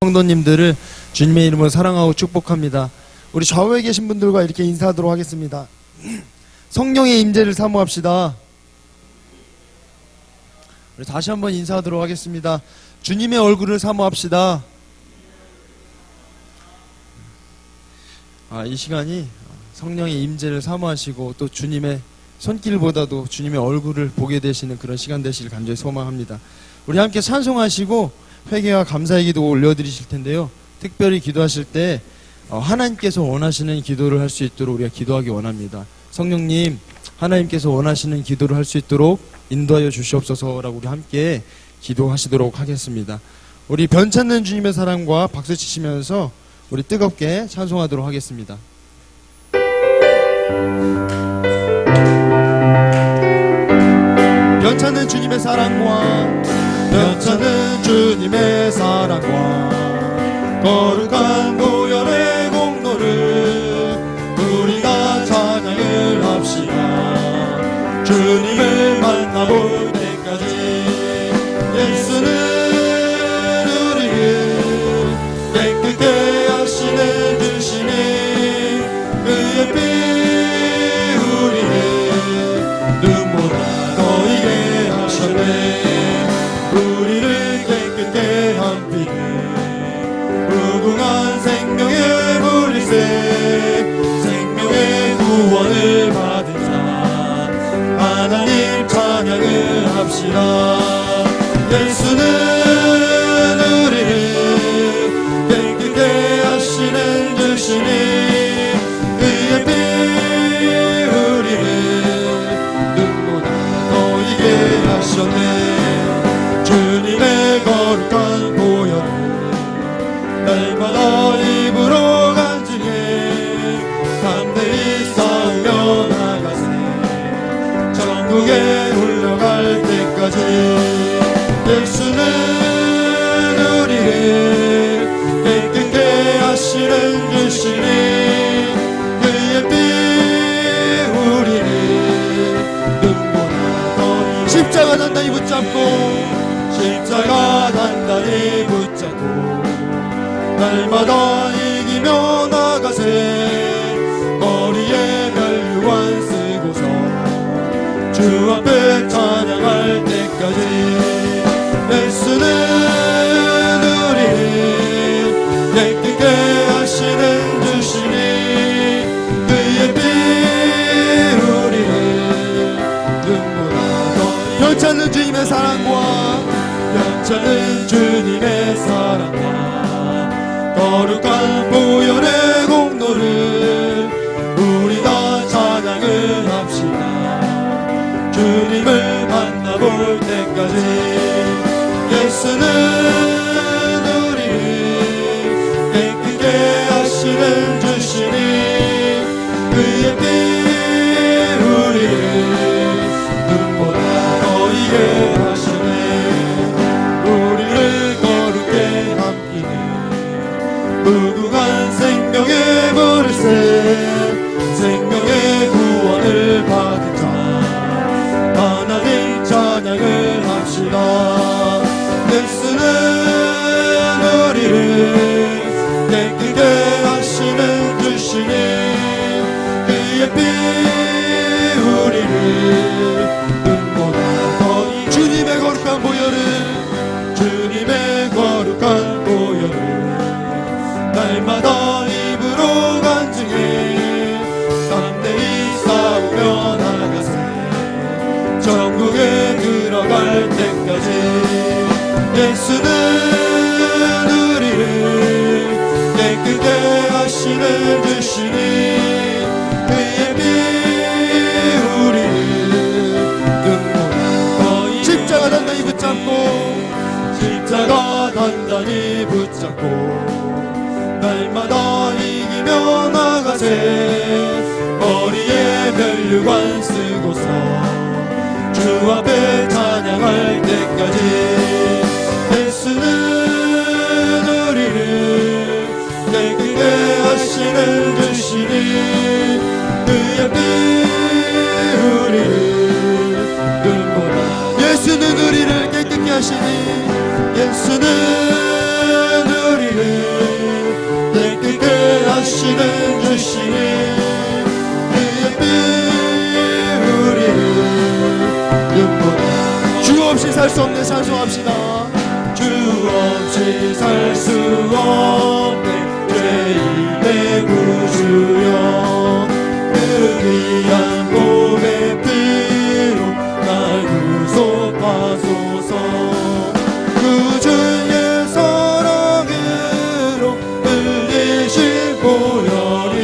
성도님들을 주님의 이름으로 사랑하고 축복합니다. 우리 좌우에 계신 분들과 이렇게 인사하도록 하겠습니다. 성령의 임재를 사모합시다. 우리 다시 한번 인사하도록 하겠습니다. 주님의 얼굴을 사모합시다. 이 시간이 성령의 임재를 사모하시고 또 주님의 손길보다도 주님의 얼굴을 보게 되시는 그런 시간 되시길 간절히 소망합니다. 우리 함께 찬송하시고 회개와 감사의 기도 올려드리실 텐데요. 특별히 기도하실 때 하나님께서 원하시는 기도를 할 수 있도록 우리가 기도하기 원합니다. 성령님, 하나님께서 원하시는 기도를 할 수 있도록 인도하여 주시옵소서라고 우리 함께 기도하시도록 하겠습니다. 우리 변찮는 주님의 사랑과 박수 치시면서 우리 뜨겁게 찬송하도록 하겠습니다. 변찮는 주님의 사랑과 변찮는 주님의 사랑과 거룩한 보혈의 공로를 우리가 찬양을 합시다. 주님을 만나볼 때까지 예수는 우리를 깨끗게 하시는 주시니 그의 피 우리를 눈보라 거이게 하셨네. 우리를 깨끗게 한 피는 무궁한 생명의 물리새 생명의 구원을 받은 자 하나님 찬양을 합시다. 예수는 우리를 깨끗게 하시는 주시니 그의 피 우리를 눈보다 거이게 하셨네. 주님의 거룩한 보혈을 날마다 입으로 간증해 담대히 싸우며 나가세. 천국에 올라갈 때까지 예수는 우리를 깨끗게 하시는 주시니 그의 피 우리를 눈보라 거이 십자가 단단히 붙잡고 십자가 단단히 붙잡고 날마다 이기며 나가세. 머리에 멸류관 쓰고서 주 앞에 찬양할 때까지 예수는 우리를 깨끗게 하시는 주시니 그의 피 우리를 눈보라 거이 변찮는 주님의 사랑과 변찮은 주님의 사랑과 거룩한 보혈의 공로를 우리 다 찬양을 합시다. 주님을 만나볼 때까지 예수는 우리를 깨끗게 하시는 주시니 그의 피 우리를 눈보라 거이게 하시네. 우리를 거룩게 함기는 무궁한 생명의 물새 생명의 구원을 받은 자 하나님 찬양을 합시다. 예수는 우리를 깨끗게 하시는 주시니 그의 피 우리를 눈보라 거이 주님의 거룩한 보혈을 주님의 거룩한 보혈을 날마다 입으로 간증해 담대히 싸우며 나가세. 천국에 들어갈 때까지 예수는 우리를 깨끗게 하시는 주시니 그의 피 우리를 눈보라 거이 십자가 단단히 붙잡고 십자가 단단히 붙잡고 날마다 이기며 나가세. 머리에 멸류관 쓰고서 주 앞에 찬양할 때까지 예수는 우리를 깨끗게 하시는 주시니 그의 피 우리를 눈보라 예수는 우리를 깨끗게 하시니 예수는 우리를 수 없네. 찬송합시다. 주 없이 살 수 없네. 죄인의 구주여, 그 귀한 몸의 피로 날 구속하소서. 그 주의 사랑으로 흘리신 보혈이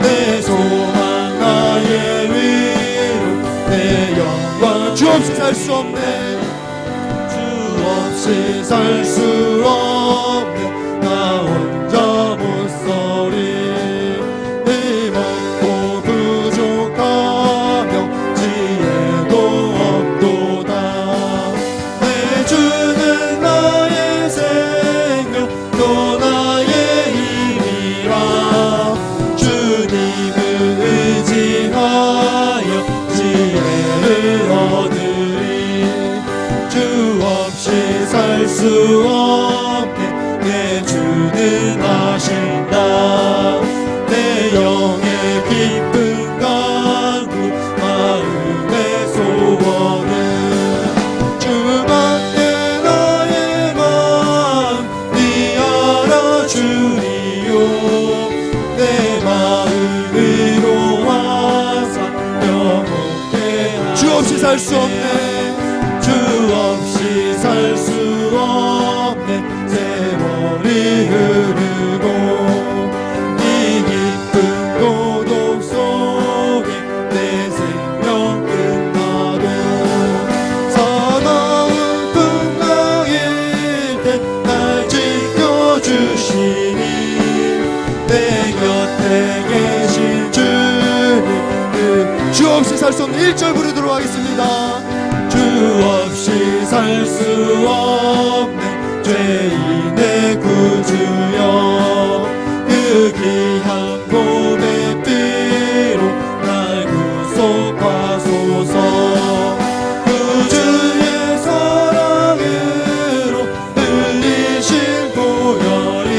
내 소망 나의 위로 내 영광. 주 없이 살 수 없네. 주 없이 살 수 없네. 나 혼자 못 서리. 힘없고 부족하며 지혜도 없도다. 내 주는 나의 생명 또 나의 힘이라. 주님을 의지하여 지혜를 얻으리. 주 없이 살 수 없네. 내 주는 아신다. 내 영의 깊은 간구 마음의 소원은 주밖에 나의 마음 네 알아주리요. 내 마음으로 와사 영원케 하리. 주 없이 살 수 없네. 주 없이 살 수 없네. 세월이 흐르고 이 깊은 고독 속에 내 생명 끝나도 사나운 풍랑일 때 날 지켜주시니 내 곁에 계신 주님. 주 없이 살 수 없네. 1절 부르도록 하겠습니다. 주 없이 살 수 없네. 죄인의 구주여, 그 귀한 몸의 피로 날 구속하소서. 그 주의 사랑으로 흘리신 보혈이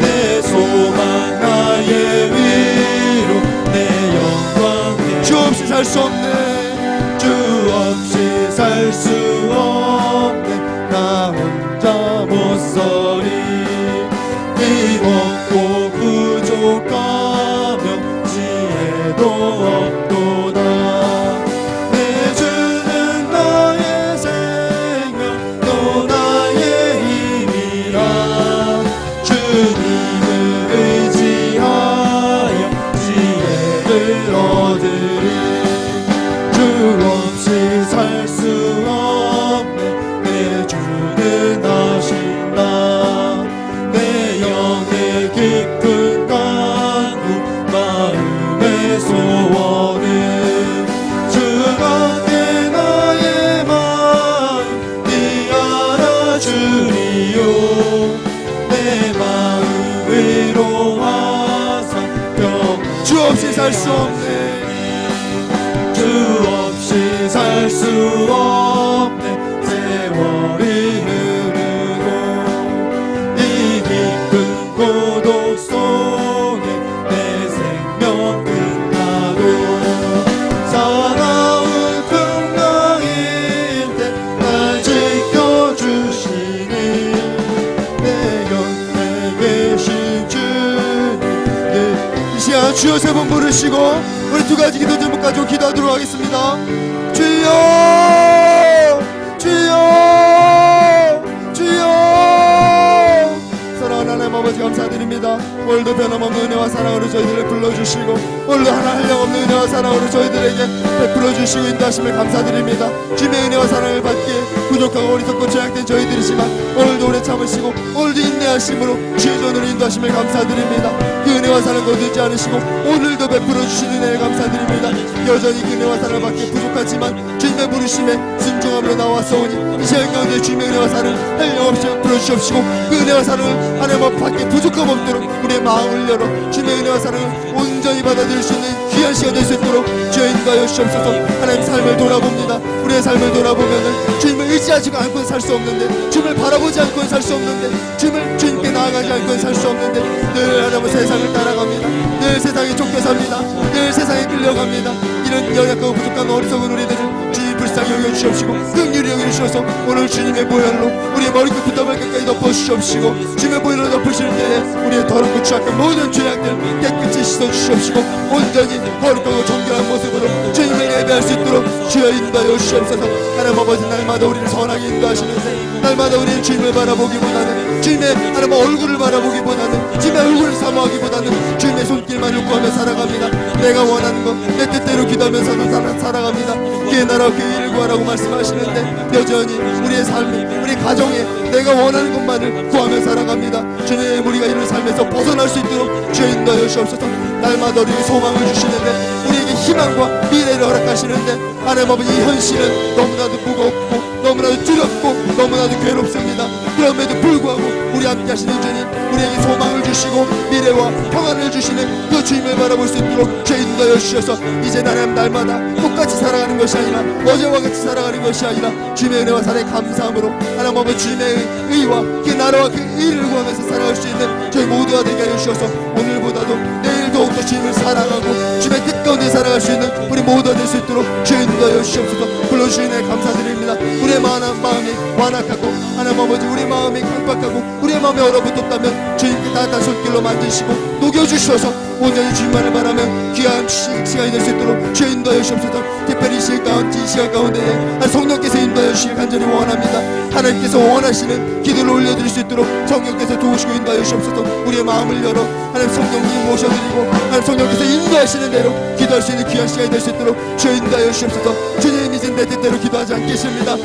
내 소망 나의 위로 내 영광. 주 없이 살 수 없네. 주 없이 살 수 없네. 나 혼자 못 서리. 힘없고 부족하며 지혜도 없도다. 내 주는 나의 생명 또 나의 힘이라. 주님을 의지하여 지혜를 얻으리. 주 없이 살 수 없네. 내 주는 아신다. 내 영의 깊은 간구 마음의 소원은 주밖에 나의 마음 네 알아주리요. 내 마음으로 와사 주 없이 살 수 없네. 주 없이 살 수 없네. 세월이 흐르고 이 깊은 고독 속에 내 생명 끝나도 사나운 풍랑일 때 날 지켜주시니 내 곁에 계신 주님. 이 시간 주여 세 번 부르시고 우리 두 가지 기도 제목 가지고 기도하도록 하겠습니다. 주여, 주여, 주여. 사랑하는 하나님 아버지 감사드립니다. 오늘도 변함없는 은혜와 사랑으로 저희들을 불러주시고 오늘도 하나 한량없는 은혜와 사랑으로 저희들에게 베풀어주시고 인도하심을 감사드립니다. 주님의 은혜와 사랑을 받기에 부족하고 어리석고 죄악된 저희들이지만 오늘도 오래 참으시고 오늘도 인내하심으로 주의 전으로 인도하심을 감사드립니다. 그 은혜와 사랑 거두지 않으시고 오늘도 베풀어주신 은혜에 감사드립니다. 여전히 그 은혜와 사랑을 받기에 부족하지만 주님의 부르심에 순종함으로 나왔사오니 이 시간 가운데 주님의 은혜와 사랑을 한량없이 베풀어주시옵시고 그 은혜와 사랑을 하나님 앞에 받기에 부족함 없도록 우리의 마음을 열어 주님의 은혜와 사랑을 온전히 받아들일 수 있는 귀한 시간 될 수 있도록 주여 인도하여 주옵소서. 하나님 삶을 돌아봅니다. 우리의 삶을 돌아보면은 주님을 의지하지 않고는 살 수 없는데, 주님을 바라보지 않고는 살 수 없는데, 주님께 나아가지 않고는 살 수 없는데 늘 하나님 세상을 따라갑니다. 늘 세상에 쫓겨 삽니다. 늘 세상에 끌려갑니다. 이런 연약하고 부족한 어리석은 우리들을 주님 불쌍히 불쌍히 여겨주시옵시고 긍휼히 여겨주셔서 오늘 주님의 보혈로 우리의 머리끝부터 발끝까지 덮어주시옵시고 주님의 보혈로 덮으실 때에 우리의 더럽고 추악한 모든 죄악들 깨끗이 씻어주시옵시고 온전히 거룩하고 정결한 모습으로 주님을 예배할 수 있도록 주여 인도하여 주시옵소서. 하나님 아버지, 날마다 우리를 선하게 인도하시는데 날마다 우리는 주님을 바라보기보다는 주님의 하나님 얼굴을 바라보기보다는 주님의 얼굴을 사모하기보다는 주님의 손길만 구하며 살아갑니다. 내가 원하는 것 내 뜻대로 기도하면서도 살아갑니다. 그의 나라 그의 일을 구하라고 말씀하시는데 여전히 우리의 삶이 우리 가정에 내가 원하는 것만을 구하며 살아갑니다. 주님, 우리가 이런 삶에서 벗어날 수 있도록 주여 인도하여 주옵소서. 날마다 우리에게 소망을 주시는데 우리에게 희망과 미래를 허락하시는데 하나님 아버지, 이 현실은 너무나도 무겁고 너무나도 두렵고 너무나도 괴롭습니다. 그럼에도 불구하고 우리 함께 하시는 주님, 우리에게 소망을 주시고 미래와 평안을 주시는 그 주님을 바라볼 수 있도록 주여 인도하여 주셔서 이제 하나님 날마다 똑같이 살아가는 것이 아니라 어제와 같이 살아가는 것이 아니라 주님의 은혜와 사랑의 감사함으로 하나님 아버지 주님의 의와 그 나라와 그 일을 구하면서 살아갈 수 있는 저희 모두가 되게 하여 주셔서 오늘보다도 내일 더욱더 주님을 사랑하고 주님의 뜻 가운데 살아갈 수 있는 우리 모두가 될 수 있도록 주여 인도하여 주시옵소서. 불러주시는 애 감사드립니다. 우리의 마음이 완악하고 하나님 아버지 우리 마음이 강박하고 우리의 마음이 얼어붙었다면 주님께 따뜻한 손길로 만지시고 녹여주셔서 온전히 주님만을 바라며 귀한 시간이 될 수 있도록 주여 인도하여 주시옵소서. 특별히 이 시간 가운데에 성령께서 인도하여 주시길 간절히 원합니다. 하나님께서 원하시는 기도를 올려드릴 수 있도록 성령께서 도우시고 인도하여 주시옵소서. 우리의 마음을 열어 하나님 성령님 모셔드리고 하나님 성령께서 인도하시는 대로 기도할 수 있는 귀한 시간이 될 수 있도록 주여 인도하여 주시옵소서. 주님, 이제 내 뜻대로 기도하지 않겠습니다.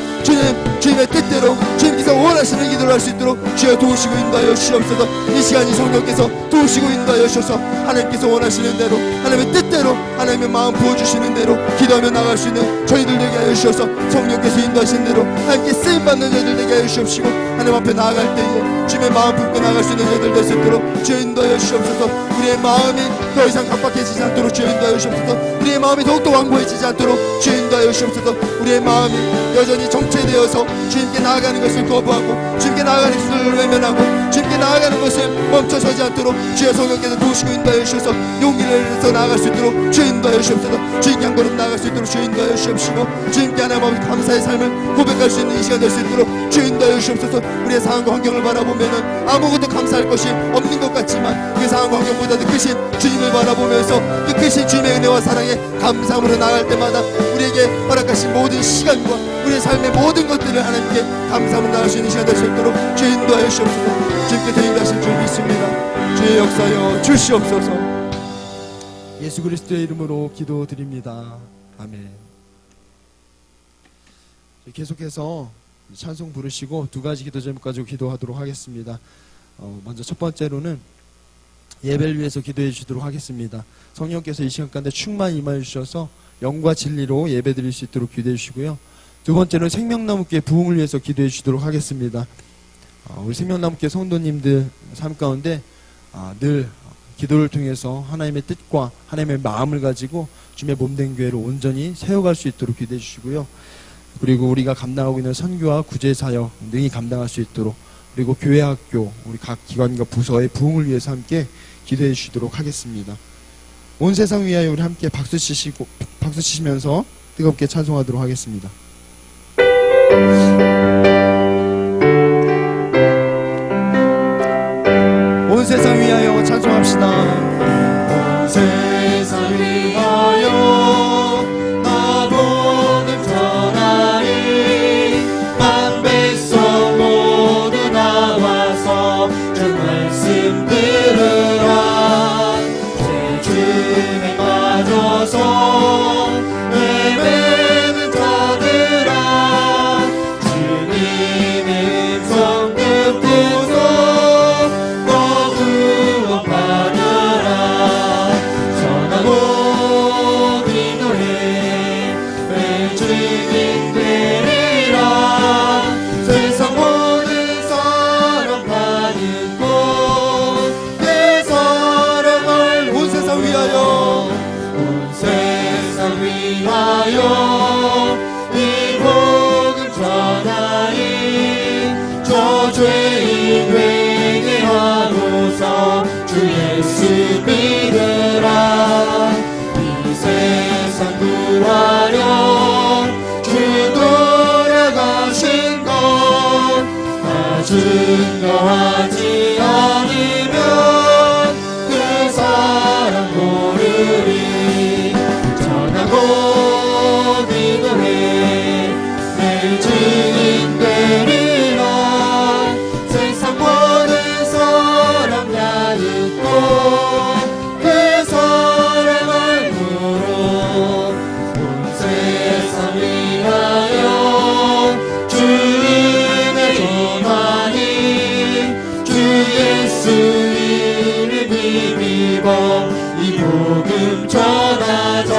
주님의 뜻대로 주님께서 원하시는 기도를 할 수 있도록 주여 도우시고 인도하여 주시옵소서. 이 시간이 성령께서 도우시고 인도하여 주셔서 하나님께서 원하시는 대로 하나님의 뜻대로 하나님의 마음 부어주시는 대로 기도하며 나갈 수 있는 저희들 되게 하여 주셔서 성령께서 인도하시는 대로 하나님께 쓰임받는 저희들 되게 하여 주시옵시고 하나님 앞에 나아갈 때에 주님의 마음 품고 나갈 수 있는 저희들 될 수 있도록 주여 인도하여 주시옵소서. 우리의 마음이 더 이상 각박해지지 않도록 주여 인도하여 주시옵소서. 우리의 마음이 더욱더 완고해지지 않도록 주여 인도하여 주시옵소서. 우리의 마음이 여전히 정체되어서 주님께 나아가는 것을 거부하고 주님께 나아가는 것을 외면하고 주님께 나아가는 것을 멈춰서지 않도록 주여 성령께서 도우시고 인도하여 주셔서 용기를 내서 나아갈 수 있도록 주여 인도하여 주옵소서. 주님께 한 걸음 나아갈 수 있도록 주여 인도하여 주옵시고 주님께 하나님 아버지 감사의 삶을 고백할 수 있는 이 시간 될 수 있도록 주여 인도하여 주옵소서. 우리의 상황과 환경을 바라보면은 아무것도 감사할 것이 없는 것 같지만 그 상황과 환경보다도 크신 주님을 바라보면서 그 크신 주님의 은혜와 사랑에 감사함으로 나아갈 때마다 우리에게 허락하신 모든 시간과 우리의 삶의 모든 것들을 하나님께 감사함으로 나갈 수 있는 시간 될 수 있도록 주여 인도하여 주옵소서. 주님께서 인도하실 줄 믿습니다. 주의 역사여 주시옵소서. 예수 그리스도의 이름으로 기도드립니다. 아멘. 계속해서 찬송 부르시고 두 가지 기도 제목 가지고 기도하도록 하겠습니다. 먼저 첫 번째로는 예배를 위해서 기도해 주시도록 하겠습니다. 성령께서 이 시간 가운데 충만히 임하여 주셔서 영과 진리로 예배 드릴 수 있도록 기도해 주시고요. 두 번째는 생명나무교회 부흥을 위해서 기도해 주시도록 하겠습니다. 우리 생명나무교회 성도님들 삶 가운데 늘 기도를 통해서 하나님의 뜻과 하나님의 마음을 가지고 주님의 몸된 교회를 온전히 세워갈 수 있도록 기도해 주시고요. 그리고 우리가 감당하고 있는 선교와 구제사역 등이 감당할 수 있도록, 그리고 교회 학교 우리 각 기관과 부서의 부흥을 위해서 함께 기도해 주시도록 하겠습니다. 온 세상 위하여 우리 함께 박수 치시면서 뜨겁게 찬송하도록 하겠습니다. 온 세상 위하여 찬송합시다. 온 세상 위하여 나보는 전하리 만 백성 모두 나와서 주 말씀 들으라. 제 주에 빠져서 예배는 자들아 주님의 음성 듣고서 너 구원받으라. 전하고 증거하지 않으면 그 사랑 모르리. 전하고 기도해 매일 증인 되리라. 세상 모든 사람 다 듣고 그 사랑 알므로 온 세상 위하여 주님의 임하니. 주 예수 이름 힘입어 이 복음 전하자.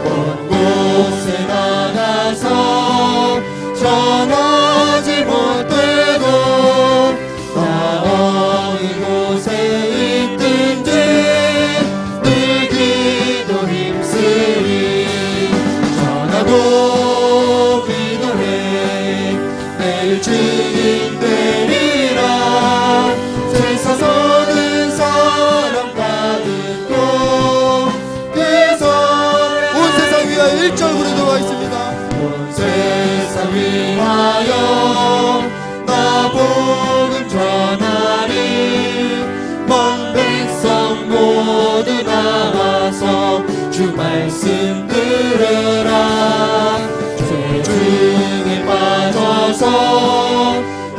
온 곳에 나가서 전하지 못해도 나 어느 곳에 있든지 늘 기도 힘쓰리. 전하고 기도해 매일 증인 되리라. 세상 모든 사람 다 듣고 그 사랑 온 세상 위하여 1절 부르도록 하겠습니다. 온 세상 위하여 나 복음 전하리. 먼 백성 모두 나와서 주 말씀 들으라. 죄 중에 빠져서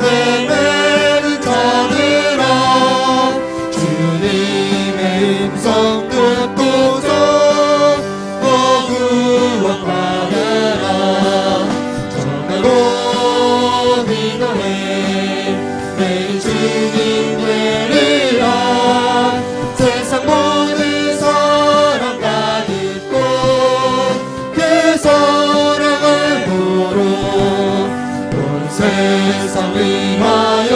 헤매는 자들아 주님의 음성 듣고서 구원 받으라. 전하고 기도해 매일 증인 되리라. 세상 모든 사람 다 듣고 그 사랑을 모로 온 세상 위하여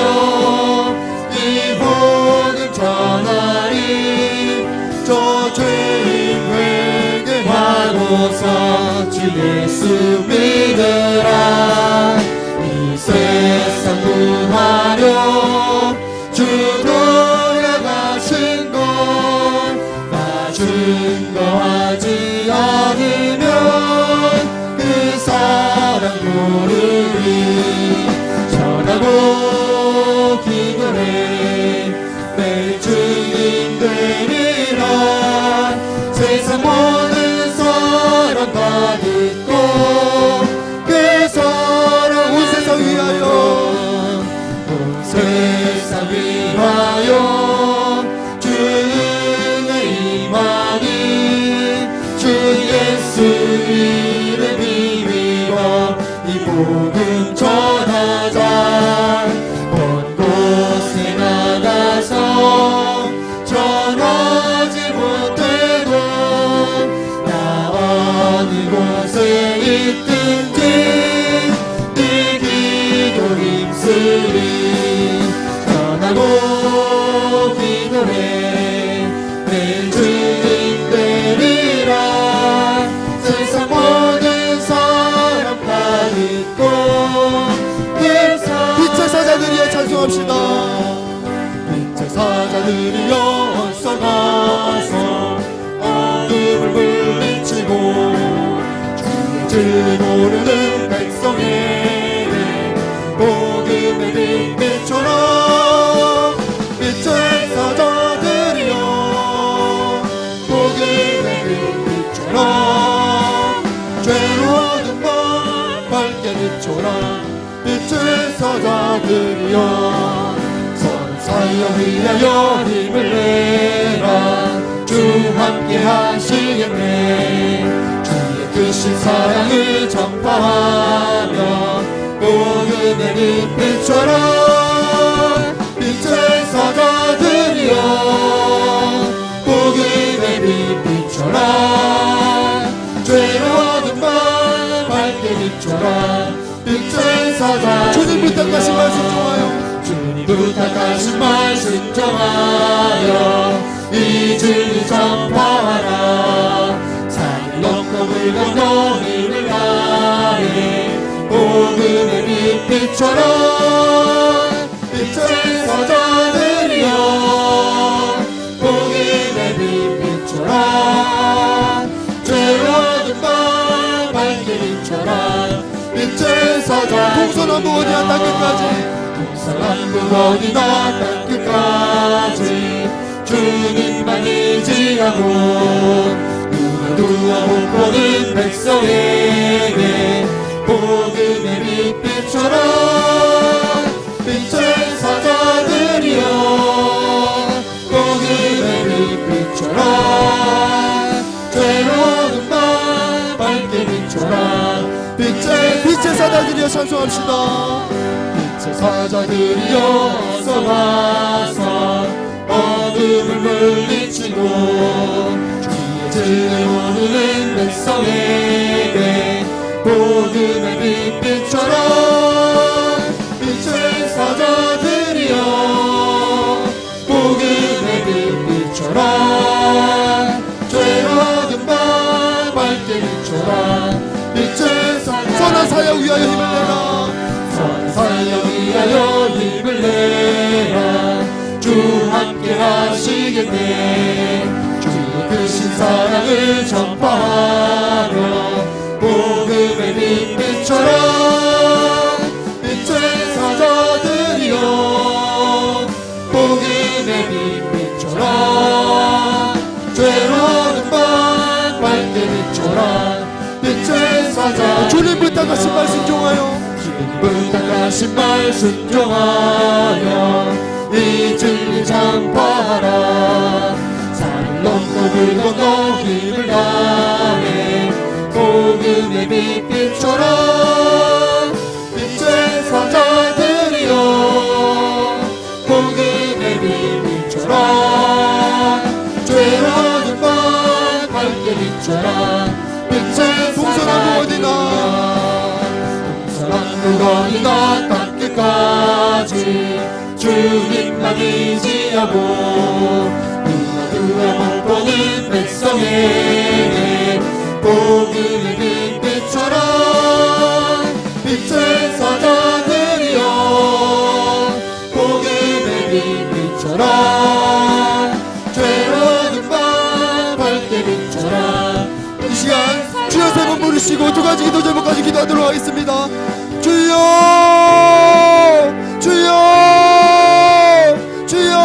이 복음 전하리. 저 죄인 회개하고서 주 예수 믿으라. 이 세상 구하려 주 돌아가신 곳 나 증거하지 않으면 그 사랑 모르리. 전하고 기도해 매일 증인 되리라. 세상 모든 사람 다 듣고 그 사랑 온 세상 위하여 온 세상 위하여 주의 임하니. 주 예수 이름 힘입어 이 복음 전하자. 온 곳에 나가서 전하지 못해도 나 어느 곳에 있든지 네 기도 힘쓰리. 전하고 기도해 매일 증인 되리라. 세상 모든 사람 다 듣고 그 빛의 사자들이여 찬송합시다. 빛의 사자들이여 어서 가서 어둠을 물리치고 주의 모르는 백성에게 복음의 빛비춰라. 빛의 사자들이여 복음의 빛비춰라. 죄로 얻은 것 밝게 비춰라. 빛의 사자들이여 선사여 위하여 힘을 내라. 주 함께 하시겠네. 주의 크신 사랑을 전파하며 복음의 빛 비춰라. 빛의 사자들이여 복음의 빛 비춰라. 죄로 얻은 것 밝게 비춰라. 빛의 사자 주님 부탁하신 말씀 좋아요. 주님 부탁하신 말씀 정하여 이 진리 전파하라. 산을 넘고 물 건너 힘을 다해 복음의 빛 비춰라. 빛의 사자들이여 복음의 빛 비춰라. 죄로 얻은 것 밝게 비춰라. 빛의 사자 동서남북 어디야 땅끝까지 동서남북 동서남북 어디나 땅끝까지 주님만 의지하고 누가 못 보는 백성에게 복음의 빛빛처럼 빛을 사자들이여 복음의 빛빛처럼 죄로운 날 밝게 비춰라 빛의 사자들이여 찬송합시다. 빛의 사자들이여 어서 와서 어둠을 물리치고 주의 진을 모르는 백성에게 복음의 빛빛처럼 빛의 사자들이여 복음의 빛빛처럼 죄로운 밤 밝게 비춰라 빛의 선한 사역 위하여 힘을 내라. 선한 사역 위하여 힘을 내라 주 함께 하시겠네 주의 크신 사랑을 전파하며 복음의 빛빛처럼 빛의 사자들이여 복음의 빛빛처럼 죄로운 밤 밝게 비춰라 빛의 사자 주님 부탁하신 말 순종하여 주님 부탁하신 말 순종하여 이 진리 전파하라 산을 넘고 물 건너 힘을 다해 복음의 빛빛처럼 빛의 사자들이여 복음의 빛빛처럼 죄로운 밤 밝게 비춰라 빛의 동서남북 어디나 동서남북 어디나 땅끝까지 주님만 의지하고 누가 못 보는 백성에게 복음의 빛빛처럼 빛의 사자들이여 복음의 빛빛처럼 죄로운 밤 밝게 비춰라 이 시간 주여 세 번 부르시고 두 가지 기도 제목까지 기도하도록 하겠습니다. 주여 주여 주여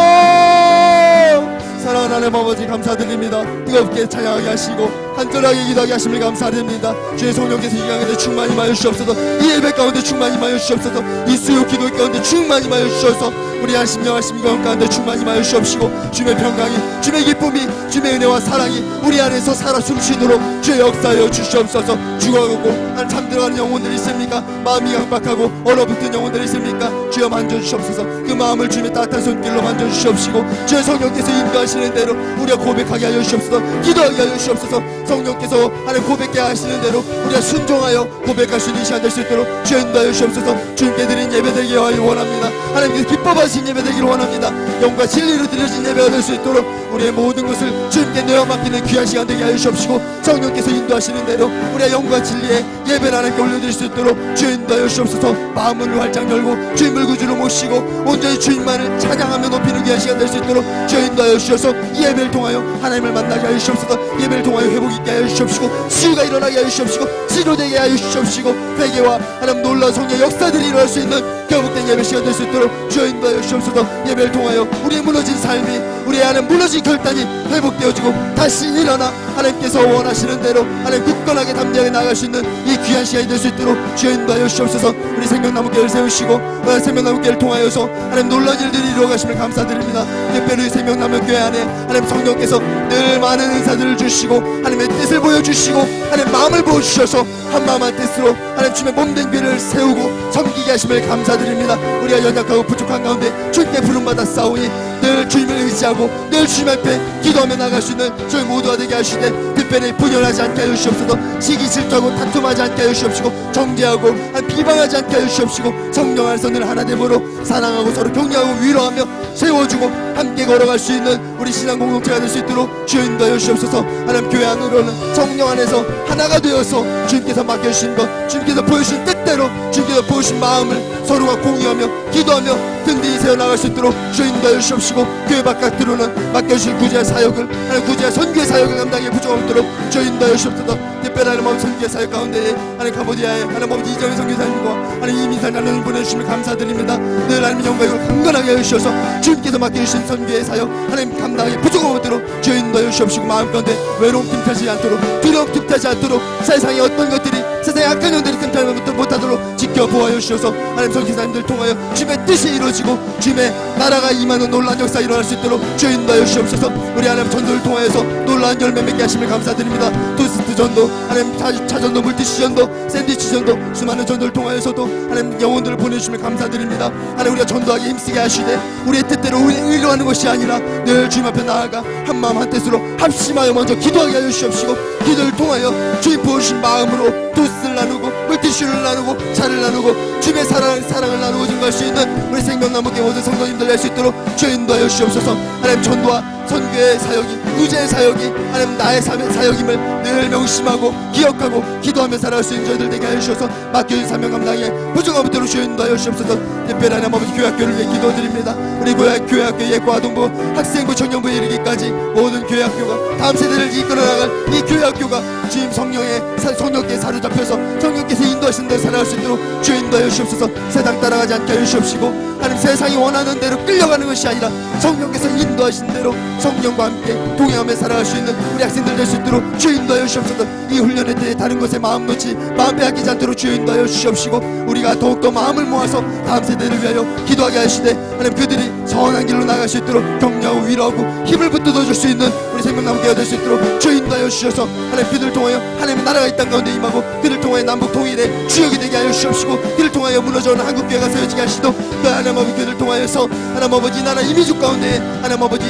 사랑하는 하나님 아버지 감사드립니다. 뜨겁게 찬양하게 하시고 간절하게 기도하게 하심을 감사드립니다. 주의 성령께서 이 강에 충만히 임하여 주시옵소서. 이 예배 가운데 충만히 임하여 주시옵소서. 이 수요 기도 가운데 충만히 임하여 주셔서 우리 안심령 하심 가운데 충만히 임하여 주시옵시고 주의 평강이 주의 기쁨이 주의 은혜와 사랑이 우리 안에서 살아 숨쉬도록 주의 역사하여 주시옵소서. 죽어가고 한 잠들어가는 영혼들이 있습니까? 마음이 강박하고 얼어붙은 영혼들이 있습니까? 주여 만져주시옵소서. 그 마음을 주님의 따뜻한 손길로 만져주시옵시고 주의 성령께서 인도하시는 대로 우리가 고백하게 하여 주시옵소서. 기도하게 하여 주시옵소서. 성령께서 하나님 고백하게 하시는 대로 우리가 순종하여 고백할 수 있는 시간 될 수 있도록 주여 인도하여 주시옵소서. 주님께 드린 예배 되기를 원합니다. 하나님께서 기뻐하신 예배 되기를 원합니다. 영과 진리로 드려진 예배가 될 수 있도록 우리의 모든 것을 주님께 내어 맡기는 귀한 시간 되게 하여 주시옵시고 성령께서 인도하시는 대로 우리의 영과 진리의 예배를 하나님께 올려드릴 수 있도록 주여 인도하여 주시옵소서. 마음을 활짝 열고 주님을 구주로 모시고 온전히 주님만을 찬양하며 높이는 귀한 시간 될 수 있도록 주여 인도하여 주셔서 이 예배를 통하여 하나님을 만나게 하여 주시옵소서. 예배를 통하여 회복 있게 하여 주시옵시고 치유가 일어나게 하여 주시옵시고 치료되게 하여 주시옵시고 회개와 하나님 놀라운 성령 역사들이 일어날 수 있는 결국된 예배 시간 될 수 있도록 주여 인도하여 주시옵소서. 예배를 통하여 우리의 무너진 삶이 우리의 안에 무너진 결단이 회복되어지고 다시 일어나 하나님께서 원하시는 대로 하나님 굳건하게 담대하게 나아갈 수 있는 이 귀한 시간이 될 수 있도록 주여 인도하여 주시옵소서. 우리 생명나무교회를 세우시고 생명나무교회를 통하여서 하나님 놀라운 일들이 이루어가심을 감사드립니다. 특별히 생명나무교회 안에 하나님 성령께서 늘 많은 은사들을 주시고 하나님의 뜻을 보여주시고 하나님 마음을 보여주셔서 한마음 한 뜻으로 하나님 주님의 몸된 교회를 세우고 섬기게 하심을 감사드립니다. 우리가 연약하고 부족한 가운데 주님께 부름받아 싸우니 늘 주님을 의지하고 늘 주님 앞에 기도하며 나갈 수 있는 저희 모두가 되게 하시되 특별히 분열하지 않게 하여 주시옵소서. 시기 질투하고 다툼하지 않게 하여 주시옵시고 정죄하고 비방하지 않게 하여 주시옵시고 성령 안에서 늘 하나됨으로 사랑하고 서로 격려하고 위로하며 세워주고 함께 걸어갈 수 있는 우리 신앙 공동체가 될 수 있도록 주여 인도하여 주시옵소서. 하나님 교회 안으로는 성령 안에서 하나가 되어서 주님께서 맡겨주신 것 주님께서 보여주신 뜻대로 은혜로 주께서 부으신 마음을 서로가 공유하며 기도하며 든든히 세워나갈 수 있도록 주여 인도하여 주시옵시고 교회 바깥으로는 맡겨주신 구제의 사역을 하나님 구제의 선교의 사역을 감당해 부족함도록 주여 인도하여 주옵소서. 특별히 하나님 선교의 사역 가운데에 하나님 카보디아에 하나님 아버지 이정현 선교사님과 하나님 이민산 나눔을 보내주시면 감사드립니다. 늘 하나님 영광을 강건하게 해주셔서 주님께서 맡겨주신 선교의 사역 하나님 감당하기 부족함도록 주여 인도하여 주옵시고 마음 가운데 외로움 틈타지 않도록 두려움 틈타지 않도록 세상의 어떤 것들이 세상의 악한 영들이 틈타지 못하도록 지켜보아여 주셔서 하나님 선교사님들 통하여 주님의 뜻이 이루어지고 주님의 나라가 임하는 놀라운 역사 일어날 수 있도록 주여 인도하여 주옵소서. 우리 하나님 전도를 통하여서 놀라운 열매 맺게 하심을 감사드립니다. 토스트 전도 하나님 차전도 물티슈 전도 샌드위치 전도 수많은 전도를 통하여서도 하나님 영혼들을 보내주시면 감사드립니다. 하나님 우리가 전도하기 힘쓰게 하시되 우리의 뜻대로 의로 하는 것이 아니라 늘 주님 앞에 나아가 한마음 한뜻으로 합심하여 먼저 기도하게 하여 주시옵시고 기도를 통하여 주님 부어주신 마음으로 토스트를 나누고 물티슈를 나누고 차를 나누고 주님의 사랑을 나누고 증거할 수 있는 우리 생명나무교회 모든 성도님들 할 수 있도록 주여 인도하여 주시옵소서. 하나님 전도와 선교의 사역이 구제의 사역이 하나님 나의 사역임을 늘 명심하고 기억하고 기도하며 살아갈 수 있는 저희들 되게 하여 주셔서 맡겨진 사명 감당에 부족함 없도록 주여 인도하여 주시옵소서. 특별히 하나님 아버지 교회학교를 위해 기도드립니다. 우리 교회학교 예과 아동부 학생부 청년부에 이르기까지 모든 교회학교가 다음 세대를 이끌어나갈 이 교회학교가 주님 성령의 성령께 사로잡혀서 성령께서 인도하신 대로 살아갈 수 있도록 주여 인도하여 주시옵소서. 세상 따라가지 않게 하여 주시옵시고 하나님 세상이 원하는 대로 끌려가는 것이 아니라 성령께서 인도하신 대로 성령과 함께 동행하며 살아갈 수 있는 우리 학생들 될 수 있도록 주여 인도하여 주시옵소서. 이 훈련의 때에 다른 것에 마음 놓지 마음 빼앗기지 않도록 주여 인도하여 주시옵시고 우리가 더욱더 마음을 모아서 다음 세대를 위하여 기도하게 하시되 하나님 그들이 선한 길로 나갈 수 있도록 격려하고 위로하고 힘을 붙들어줄 수 있는 우리 생명나무교회가 될 수 있도록 주여 인도하여 주셔서 하나님 그들을 통하여 하나님의 나라가 이 땅 가운데 임하고 그들을 통하여 남북 통일의 주역이 되게 하여 주시옵시고 그들을 통하여 무너져오는 한국교회가 세워지게 하시도 또 하나님 아버지 그들을 통하여서 하나님 아버지 이 나라 이민족 가운데 하나님 아버지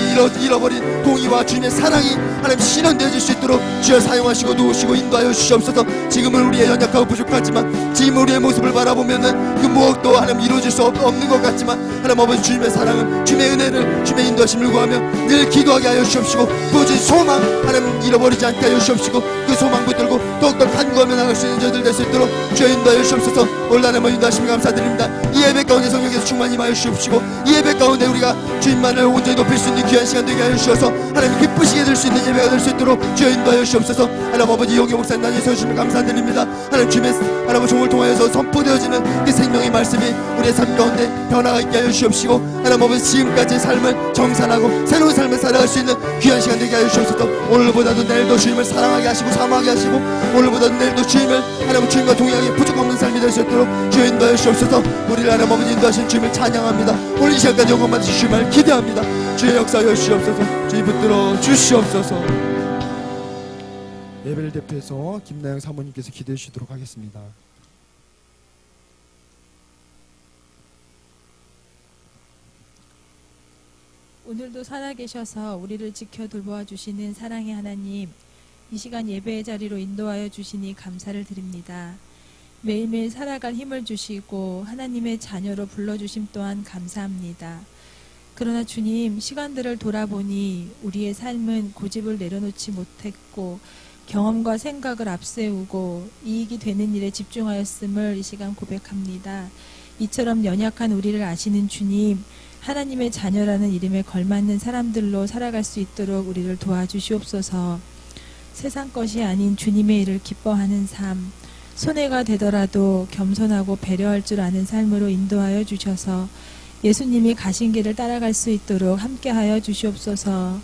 잃어버린 공의와 주님의 사랑이 하나님 실현되어질 수 있도록 주여 사용하시고 도우시고 인도하여 주시옵소서. 지금은 우리의 연약하고 부족하지만 지금 우리의 모습을 바라보면은 그 무엇도 하나님 이루어질 수 없는 것 같지만 하나님 아버지 주님의 사랑은 주님의 은혜를 주님의 인도하심을 구하며 늘 기도하게 하여 주시옵시고 부어진 소망 하나님 잃어버리지 않게 하여 주시옵시고 그 소망 붙들고 더욱더 간구하며 나갈 수 있는 저희들 될 수 있도록 주여 인도하여 주시옵소서. 오늘 하나님 인도하심을 감사드립니다. 이 예배 가운데 성령께서 충만히 임하여 주시옵시고 이 예배 가운데 우리가 주님만을 온전히 높일 수 있는 귀한 시간 되게 하여 주셔서 하나님 기쁘시게 될 수 있는 예배가 될 수 있도록 주여 인도하여 주시옵소서. 하나님 아버지 용기 목사님 단위 세워주시면 감사드립니다. 하나님 주님의 하나님 종을 통하여서 선포되어지는 그 생명의 말씀이 우리의 삶 가운데 변화가 있게 하여 주시옵시고 하나님 아버지 지금까지의 삶을 정산하고 새로운 삶을 살아갈 수 있는 귀한 시간 되게 하여 주옵소서. 오늘보다도 내일도 주님을 사랑하게 하시고 사모하게 하시고 오늘보다도 내일도 주님을 하나님 주님과 동행하기 부족없는 삶이 될 수 있도록 주여 인도하여 주옵소서. 우리를 하나님 아버지 인도하신 주님을 찬양합니다. 오늘 이 시간까지 영광 받으실 주님을 기대합니다. 주의 역사하여 주시옵소서. 주의 붙들어 주시옵소서. 예배를 대표해서 김나영 사모님께서 기도해 주시도록 하겠습니다. 오늘도 살아계셔서 우리를 지켜 돌보아 주시는 사랑의 하나님, 이 시간 예배의 자리로 인도하여 주시니 감사를 드립니다. 매일매일 살아갈 힘을 주시고 하나님의 자녀로 불러주심 또한 감사합니다. 그러나 주님, 시간들을 돌아보니 우리의 삶은 고집을 내려놓지 못했고 경험과 생각을 앞세우고 이익이 되는 일에 집중하였음을 이 시간 고백합니다. 이처럼 연약한 우리를 아시는 주님, 하나님의 자녀라는 이름에 걸맞는 사람들로 살아갈 수 있도록 우리를 도와주시옵소서. 세상 것이 아닌 주님의 일을 기뻐하는 삶, 손해가 되더라도 겸손하고 배려할 줄 아는 삶으로 인도하여 주셔서 예수님이 가신 길을 따라갈 수 있도록 함께하여 주시옵소서.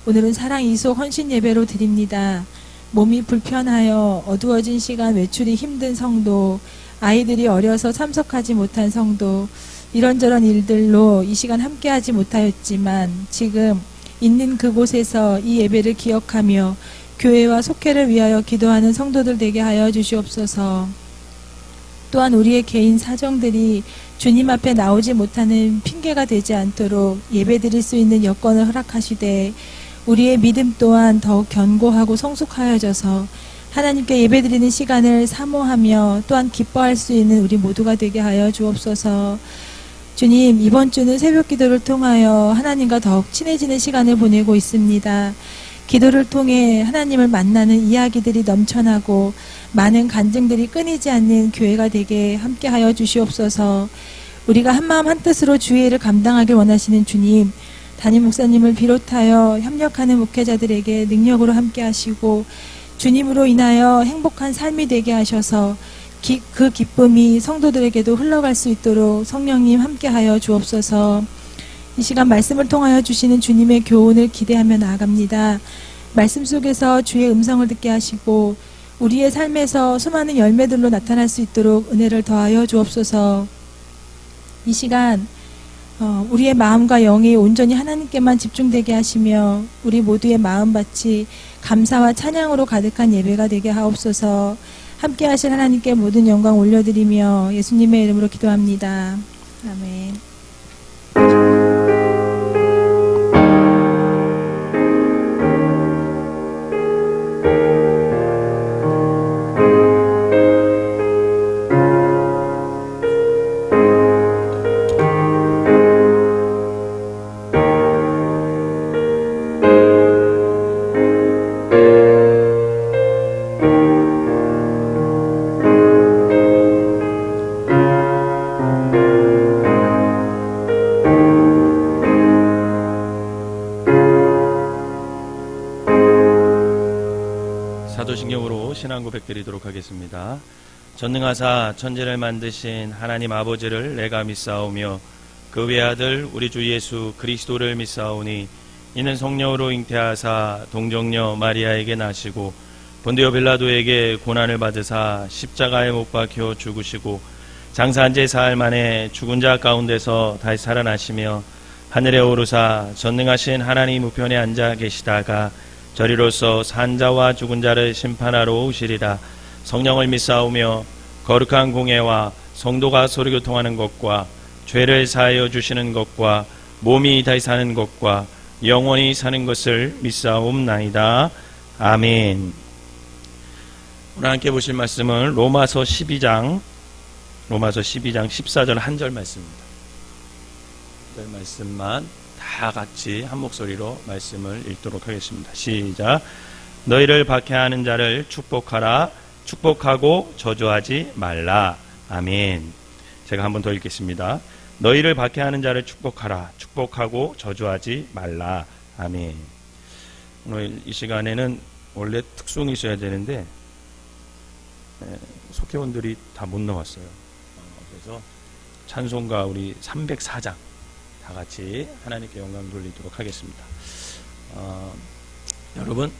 오늘은 사랑 이속 헌신 예배로 드립니다. 몸이 불편하여 어두워진 시간 외출이 힘든 성도, 아이들이 어려서 참석하지 못한 성도, 이런저런 일들로 이 시간 함께하지 못하였지만 지금 있는 그곳에서 이 예배를 기억하며 교회와 속회를 위하여 기도하는 성도들 되게 하여 주시옵소서. 또한 우리의 개인 사정들이 주님 앞에 나오지 못하는 핑계가 되지 않도록 예배드릴 수 있는 여건을 허락하시되 우리의 믿음 또한 더욱 견고하고 성숙하여져서 하나님께 예배드리는 시간을 사모하며 또한 기뻐할 수 있는 우리 모두가 되게 하여 주옵소서. 주님, 이번 주는 새벽 기도를 통하여 하나님과 더욱 친해지는 시간을 보내고 있습니다. 기도를 통해 하나님을 만나는 이야기들이 넘쳐나고 많은 간증들이 끊이지 않는 교회가 되게 함께하여 주시옵소서. 우리가 한마음 한뜻으로 주의 일을 감당하길 원하시는 주님, 담임 목사님을 비롯하여 협력하는 목회자들에게 능력으로 함께하시고 주님으로 인하여 행복한 삶이 되게 하셔서 그 기쁨이 성도들에게도 흘러갈 수 있도록 성령님 함께하여 주옵소서. 이 시간 말씀을 통하여 주시는 주님의 교훈을 기대하며 나아갑니다. 말씀 속에서 주의 음성을 듣게 하시고 우리의 삶에서 수많은 열매들로 나타날 수 있도록 은혜를 더하여 주옵소서. 이 시간 우리의 마음과 영이 온전히 하나님께만 집중되게 하시며 우리 모두의 마음밭이 감사와 찬양으로 가득한 예배가 되게 하옵소서. 함께 하실 하나님께 모든 영광 올려드리며 예수님의 이름으로 기도합니다. 아멘. 사도신경으로 신앙 고백드리도록 하겠습니다. 전능하사 천지를 만드신 하나님 아버지를 내가 믿사오며 그 외아들 우리 주 예수 그리스도를 믿사오니 이는 성령으로 잉태하사 동정녀 마리아에게 나시고 본디오 빌라도에게 고난을 받으사 십자가에 못 박혀 죽으시고 장사한 지 사흘 만에 죽은 자 가운데서 다시 살아나시며 하늘에 오르사 전능하신 하나님 우편에 앉아 계시다가 저리로서 산자와 죽은 자를 심판하러 오시리라. 성령을 믿사오며 거룩한 공예와 성도가 서로 교통하는 것과 죄를 사하여 주시는 것과 몸이 다시 사는 것과 영원히 사는 것을 믿사옵나이다. 아멘. 오늘 함께 보실 말씀은 로마서 12장 14절 한 절 말씀입니다. 한 절 말씀만 다 같이 한 목소리로 말씀을 읽도록 하겠습니다. 시작. 너희를 박해하는 자를 축복하라. 축복하고 저주하지 말라. 아멘. 제가 한 번 더 읽겠습니다. 너희를 박해하는 자를 축복하라. 축복하고 저주하지 말라. 아멘. 오늘 이 시간에는 원래 특송이 있어야 되는데 속회원들이 다 못 나왔어요. 그래서 찬송가 우리 304장 다 같이 하나님께 영광 돌리도록 하겠습니다. 여러분,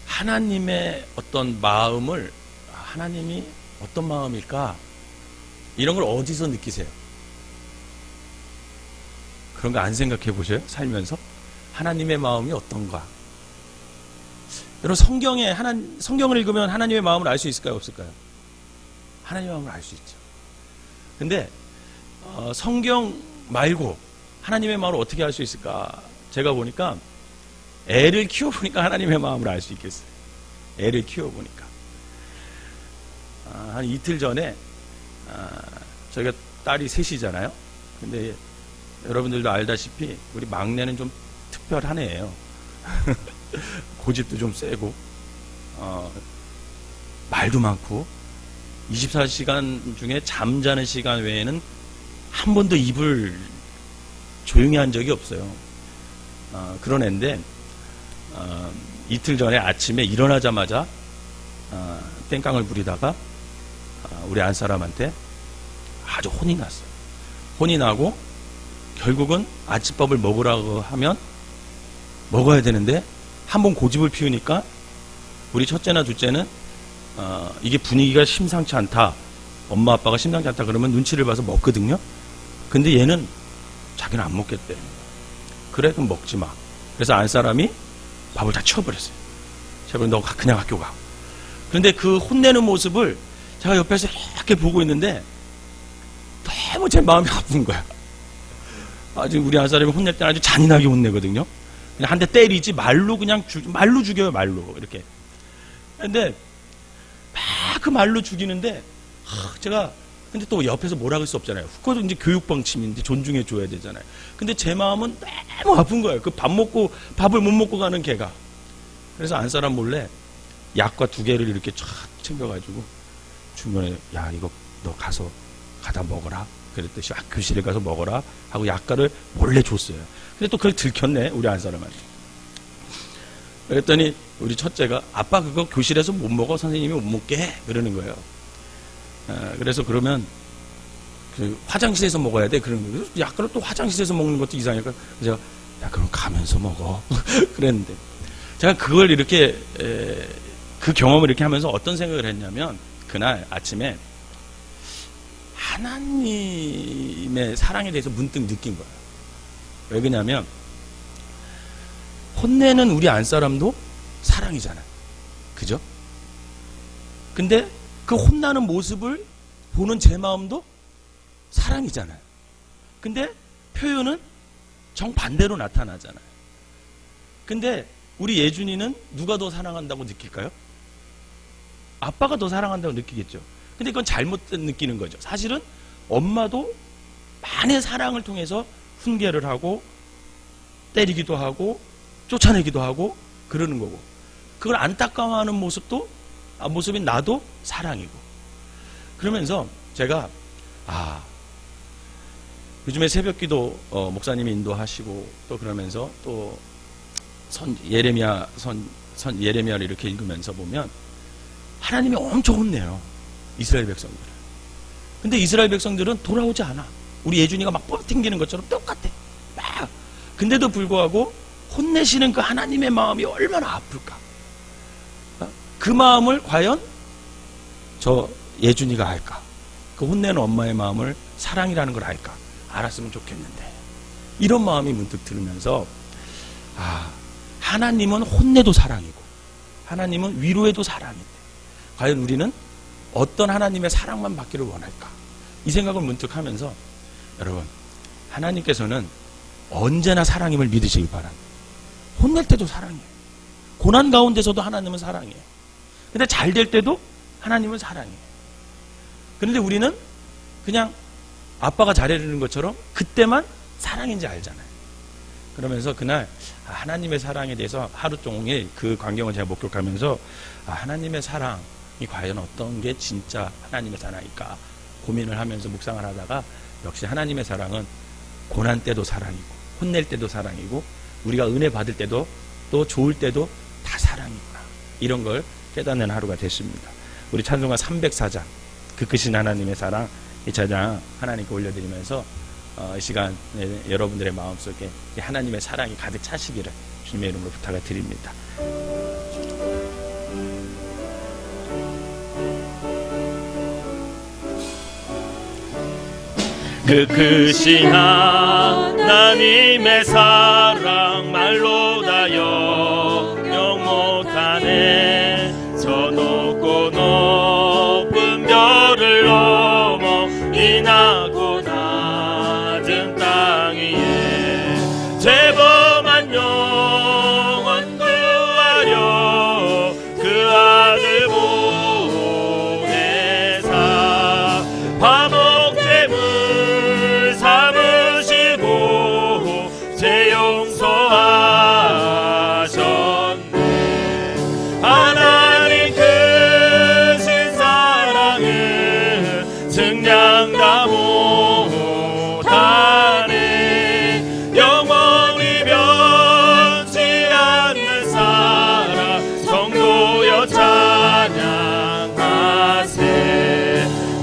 하나님의 어떤 마음을, 하나님이 어떤 마음일까? 이런 걸 어디서 느끼세요? 그런 거 안 생각해 보셔요? 살면서? 하나님의 마음이 어떤가? 여러분, 성경을 읽으면 하나님의 마음을 알 수 있을까요? 없을까요? 하나님의 마음을 알 수 있죠. 근데 성경 말고 하나님의 마음을 어떻게 알 수 있을까? 제가 보니까 애를 키워보니까 하나님의 마음을 알 수 있겠어요. 애를 키워보니까. 한 이틀 전에 저희가 딸이 셋이잖아요. 근데 여러분들도 알다시피 우리 막내는 좀 특별한 애예요. 고집도 좀 세고 말도 많고 24시간 중에 잠자는 시간 외에는 한 번도 입을 조용히 한 적이 없어요. 그런 애인데 이틀 전에 아침에 일어나자마자 땡깡을 부리다가 우리 안사람한테 아주 혼이 났어요. 혼이 나고 결국은 아침밥을 먹으라고 하면 먹어야 되는데 한번 고집을 피우니까 우리 첫째나 둘째는 이게 분위기가 심상치 않다, 엄마 아빠가 심상치 않다 그러면 눈치를 봐서 먹거든요. 근데 얘는 자기는 안 먹겠대. 그래, 그럼 먹지 마. 그래서 안사람이 밥을 다 치워버렸어요. 제발 너 그냥 학교 가. 그런데 그 혼내는 모습을 제가 옆에서 이렇게 보고 있는데 너무 제 마음이 아픈 거야. 아주 우리 안사람이 혼낼 때는 아주 잔인하게 혼내거든요. 그냥 한 대 때리지 말로 그냥 말로 죽여요. 말로 이렇게. 근데 막 그 말로 죽이는데 제가 근데 또 옆에서 뭐라 할 수 없잖아요. 그것도 이제 교육 방침인데 존중해 줘야 되잖아요. 근데 제 마음은 너무 아픈 거예요. 그 밥을 못 먹고 가는 걔가. 그래서 안사람 몰래 약과 2개를 이렇게 쫙 챙겨가지고 주변에 야 이거 너 가다 먹어라. 그랬듯이 교실에 가서 먹어라 하고 약과를 몰래 줬어요. 근데 또 그걸 들켰네 우리 안사람한테. 그랬더니 우리 첫째가 아빠 그거 교실에서 못 먹어 선생님이 못 먹게 해 그러는 거예요. 그래서 그러면 그 화장실에서 먹어야 돼 그러는 거예요. 약과를 또 화장실에서 먹는 것도 이상하니까 제가 야 그럼 가면서 먹어 그랬는데 제가 그걸 이렇게 그 경험을 이렇게 하면서 어떤 생각을 했냐면 그날 아침에 하나님의 사랑에 대해서 문득 느낀 거예요. 왜 그러냐면 혼내는 우리 안사람도 사랑이잖아요. 그죠? 근데 그 혼나는 모습을 보는 제 마음도 사랑이잖아요. 근데 표현은 정반대로 나타나잖아요. 근데 우리 예준이는 누가 더 사랑한다고 느낄까요? 아빠가 더 사랑한다고 느끼겠죠. 근데 그건 잘못된 느끼는 거죠. 사실은 엄마도 많은 사랑을 통해서 훈계를 하고 때리기도 하고 쫓아내기도 하고 그러는 거고 그걸 안타까워하는 모습인 나도 사랑이고 그러면서 제가 요즘에 새벽기도 목사님이 인도하시고 또 그러면서 또 예레미야를 이렇게 읽으면서 보면 하나님이 엄청 혼내요. 이스라엘 백성들을. 근데 이스라엘 백성들은 돌아오지 않아. 우리 예준이가 막 뻗팅기는 것처럼 똑같아. 막. 근데도 불구하고 혼내시는 그 하나님의 마음이 얼마나 아플까. 그 마음을 과연 저 예준이가 알까? 그 혼내는 엄마의 마음을 사랑이라는 걸 알까? 알았으면 좋겠는데. 이런 마음이 문득 들으면서 하나님은 혼내도 사랑이고 하나님은 위로해도 사랑인데 과연 우리는 어떤 하나님의 사랑만 받기를 원할까? 이 생각을 문득 하면서 여러분 하나님께서는 언제나 사랑임을 믿으시기 바랍니다. 혼낼 때도 사랑이에요. 고난 가운데서도 하나님은 사랑이에요. 근데 잘 될 때도 하나님은 사랑이에요. 그런데 우리는 그냥 아빠가 잘해주는 것처럼 그때만 사랑인지 알잖아요. 그러면서 그날 하나님의 사랑에 대해서 하루 종일 그 광경을 제가 목격하면서 하나님의 사랑이 과연 어떤 게 진짜 하나님의 사랑일까 고민을 하면서 묵상을 하다가 역시 하나님의 사랑은 고난 때도 사랑이고 혼낼 때도 사랑이고 우리가 은혜 받을 때도 또 좋을 때도 다 사랑이구나 이런 걸 깨닫는 하루가 됐습니다. 우리 찬송가 304장 그 크신 하나님의 사랑 이 찬양 하나님께 올려드리면서 이 시간 여러분들의 마음속에 하나님의 사랑이 가득 차시기를 주님의 이름으로 부탁을 드립니다. 그 크신 하나님의 사랑 말로 다 영영 못하네. 저 높고 높은 별을 넘어 이 낮고 낮은 땅 위에 죄범한 영혼 구하려 그 아들 보내사 화목제물 삼으시고 죄 용서하셨네. 하나님 크신 사랑은 증량 다 못하네. 영원히 변치 않는 사랑 성도여 찬양하세.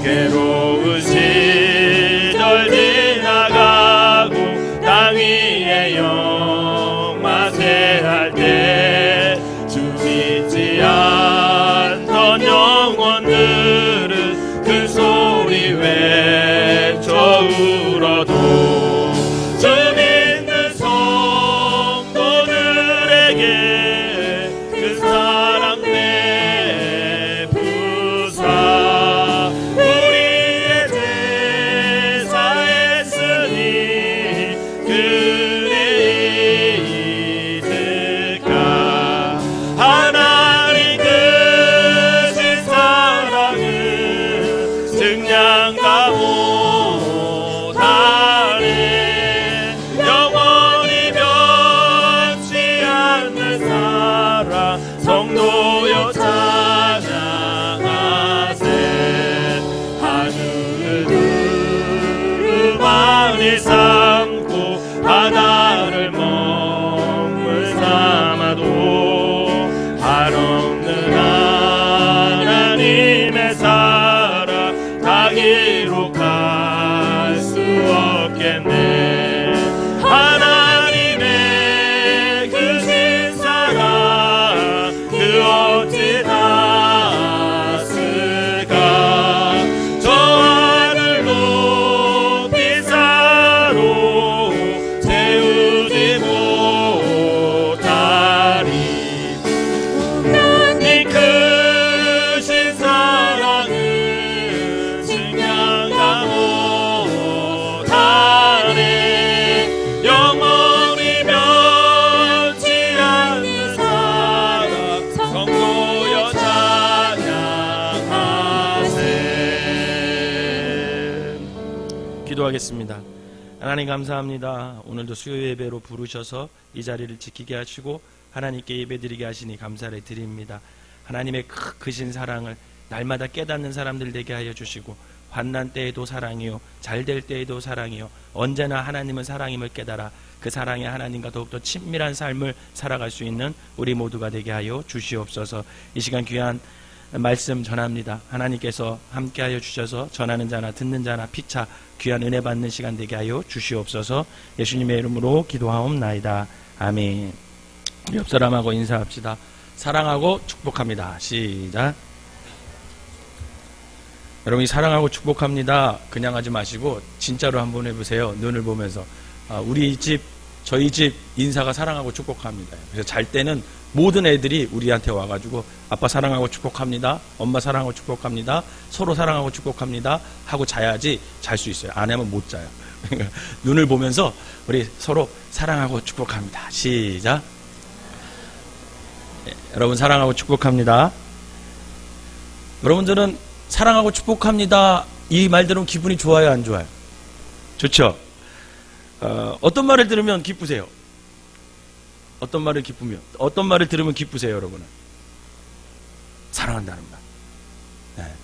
괴로운 시절 지나가고 땅 위에 영마세할 때 주 믿지 않던 영혼들은 그 소리 외쳐 울어도 주 믿는 성도들에게 그 사랑 베푸사 우리의 제사했으니 그리 이득가. 하나님 크신 사랑은 증량 다 바다를 먹물 삼아도 한없는 하나님의 사랑 다 기록할 수 없겠네. 하나님의 그 신사랑 그 어찌 닿았을까. 저 하늘 높이 사로 세우지 못하리. 이 크신 사랑을 증명다 못하네. 영원히 변치 않는 사랑 성도여 찬양하세. 기도하겠습니다. 하나님 감사합니다. 오늘도 수요 예배로 부르셔서 이 자리를 지키게 하시고 하나님께 예배드리게 하시니 감사를 드립니다. 하나님의 크신 사랑을 날마다 깨닫는 사람들 되게 하여 주시고 환난 때에도 사랑이요 잘될 때에도 사랑이요 언제나 하나님은 사랑임을 깨달아 그 사랑의 하나님과 더욱더 친밀한 삶을 살아갈 수 있는 우리 모두가 되게 하여 주시옵소서. 이 시간 귀한 말씀 전합니다. 하나님께서 함께하여 주셔서 전하는 자나 듣는 자나 피차 귀한 은혜 받는 시간 되게 하여 주시옵소서. 예수님의 이름으로 기도하옵나이다. 아멘. 우리 옆 사람하고 인사합시다. 사랑하고 축복합니다. 시작. 여러분이 사랑하고 축복합니다. 그냥 하지 마시고 진짜로 한번 해보세요. 눈을 보면서. 우리 집, 저희 집 인사가 사랑하고 축복합니다. 그래서 잘 때는 모든 애들이 우리한테 와가지고 아빠 사랑하고 축복합니다. 엄마 사랑하고 축복합니다. 서로 사랑하고 축복합니다. 하고 자야지 잘 수 있어요. 안 하면 못 자요. 눈을 보면서 우리 서로 사랑하고 축복합니다. 시작. 네, 여러분 사랑하고 축복합니다. 여러분들은 사랑하고 축복합니다. 이 말 들으면 기분이 좋아요, 안 좋아요? 좋죠? 어떤 말을 들으면 기쁘세요? 어떤 말을 들으면 기쁘세요, 여러분은? 사랑한다는 말. 네.